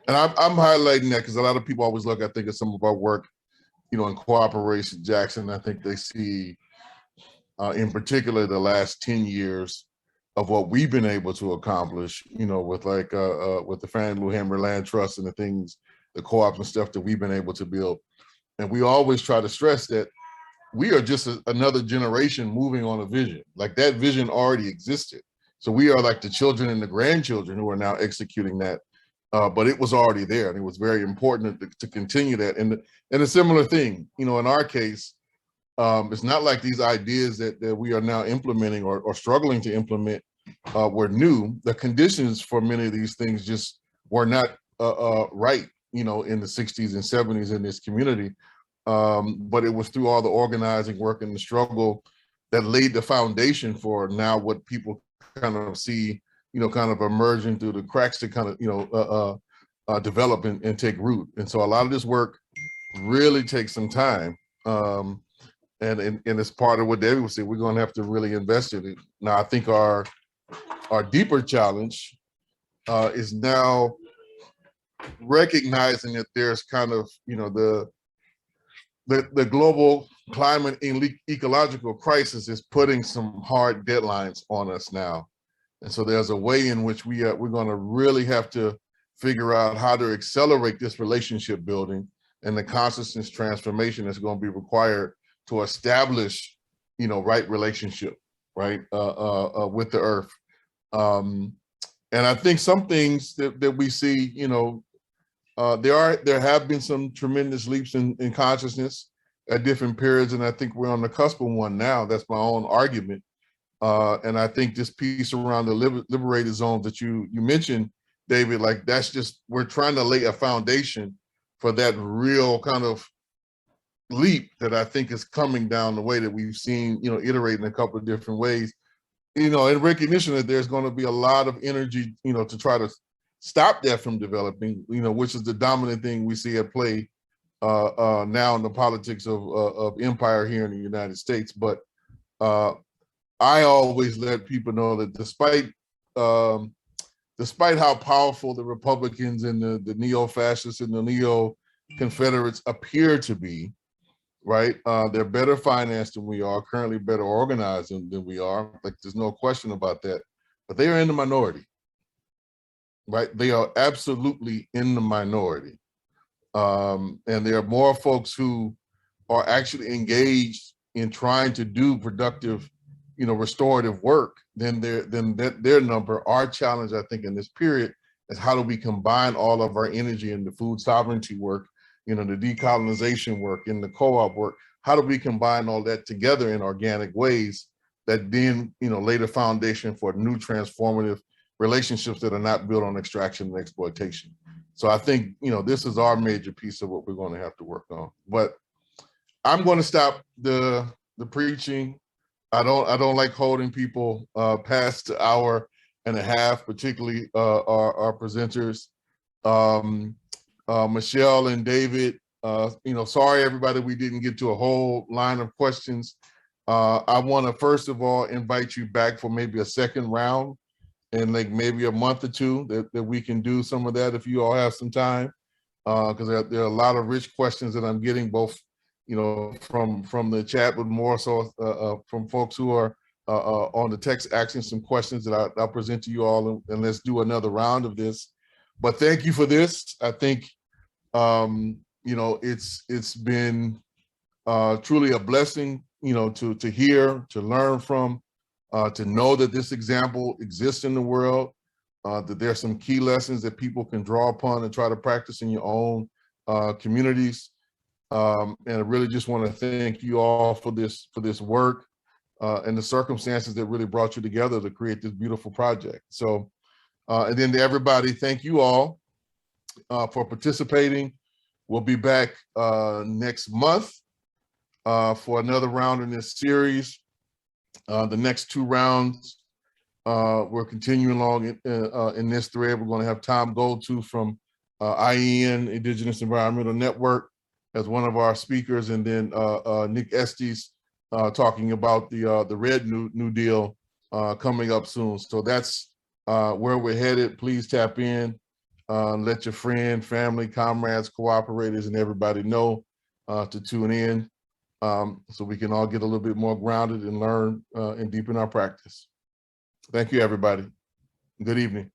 And I'm highlighting that because a lot of people always look, I think, at some of our work, you know, in Cooperation Jackson. I think they see, in particular, the last 10 years of what we've been able to accomplish, you know, with like with the Fannie Lou Hamer Land Trust and the things, the co-ops and stuff that we've been able to build. And we always try to stress that we are just another generation moving on a vision. Like that vision already existed. So we are like the children and the grandchildren who are now executing that. But it was already there, and it was very important to continue that. And a similar thing, you know, in our case, it's not like these ideas that we are now implementing or struggling to implement were new. The conditions for many of these things just were not right, you know, in the 60s and 70s in this community. But it was through all the organizing work and the struggle that laid the foundation for now what people kind of see, you know, kind of emerging through the cracks to kind of, you know, develop and take root. And so a lot of this work really takes some time. And it's part of what David was saying, we're going to have to really invest in it. Now, I think our deeper challenge is now recognizing that there's kind of, you know, the global climate and ecological crisis is putting some hard deadlines on us now. And so there's a way in which we're going to really have to figure out how to accelerate this relationship building and the consciousness transformation that's going to be required to establish, you know, right relationship, right, with the earth. And I think some things that we see, you know, there have been some tremendous leaps in consciousness at different periods, and I think we're on the cusp of one now. That's my own argument. And I think this piece around the liberated zones that you mentioned, David, like that's just, we're trying to lay a foundation for that real kind of leap that I think is coming down the way that we've seen, you know, iterate in a couple of different ways, you know, in recognition that there's going to be a lot of energy, you know, to try to stop that from developing, you know, which is the dominant thing we see at play now in the politics of empire here in the United States. But I always let people know that despite how powerful the Republicans and the neo-fascists and the neo-Confederates appear to be, right? They're better financed than we are, currently better organized than we are. Like, there's no question about that. But they are in the minority, right? They are absolutely in the minority. And there are more folks who are actually engaged in trying to do productive, you know, restorative work than their number. Our challenge, I think, in this period is how do we combine all of our energy in the food sovereignty work, you know, the decolonization work, in the co-op work. How do we combine all that together in organic ways that then, you know, lay the foundation for new transformative relationships that are not built on extraction and exploitation. So I think, you know, this is our major piece of what we're going to have to work on. But I'm going to stop the preaching. I don't like holding people past the hour. and a half, particularly our presenters. Michelle and David, sorry everybody we didn't get to a whole line of questions. I want to first of all invite you back for maybe a second round in like maybe a month or two that we can do some of that if you all have some time, because there are a lot of rich questions that I'm getting both from the chat, but more so from folks who are on the text asking some questions that I'll present to you all, and let's do another round of this. But thank you for this. I think it's been truly a blessing, to hear, to learn from, to know that this example exists in the world, that there's some key lessons that people can draw upon and try to practice in your own communities. And I really just want to thank you all for this work and the circumstances that really brought you together to create this beautiful project. So, and then to everybody, thank you all for participating. We'll be back next month for another round in this series. The next two rounds, we're continuing along in this thread. We're going to have Tom Goldtooth from IEN, Indigenous Environmental Network, as one of our speakers, and then Nick Estes talking about the Red New Deal coming up soon. So that's where we're headed. Please tap in, let your friend, family, comrades, cooperators, and everybody know to tune in, so we can all get a little bit more grounded and learn and deepen our practice. Thank you, everybody. Good evening.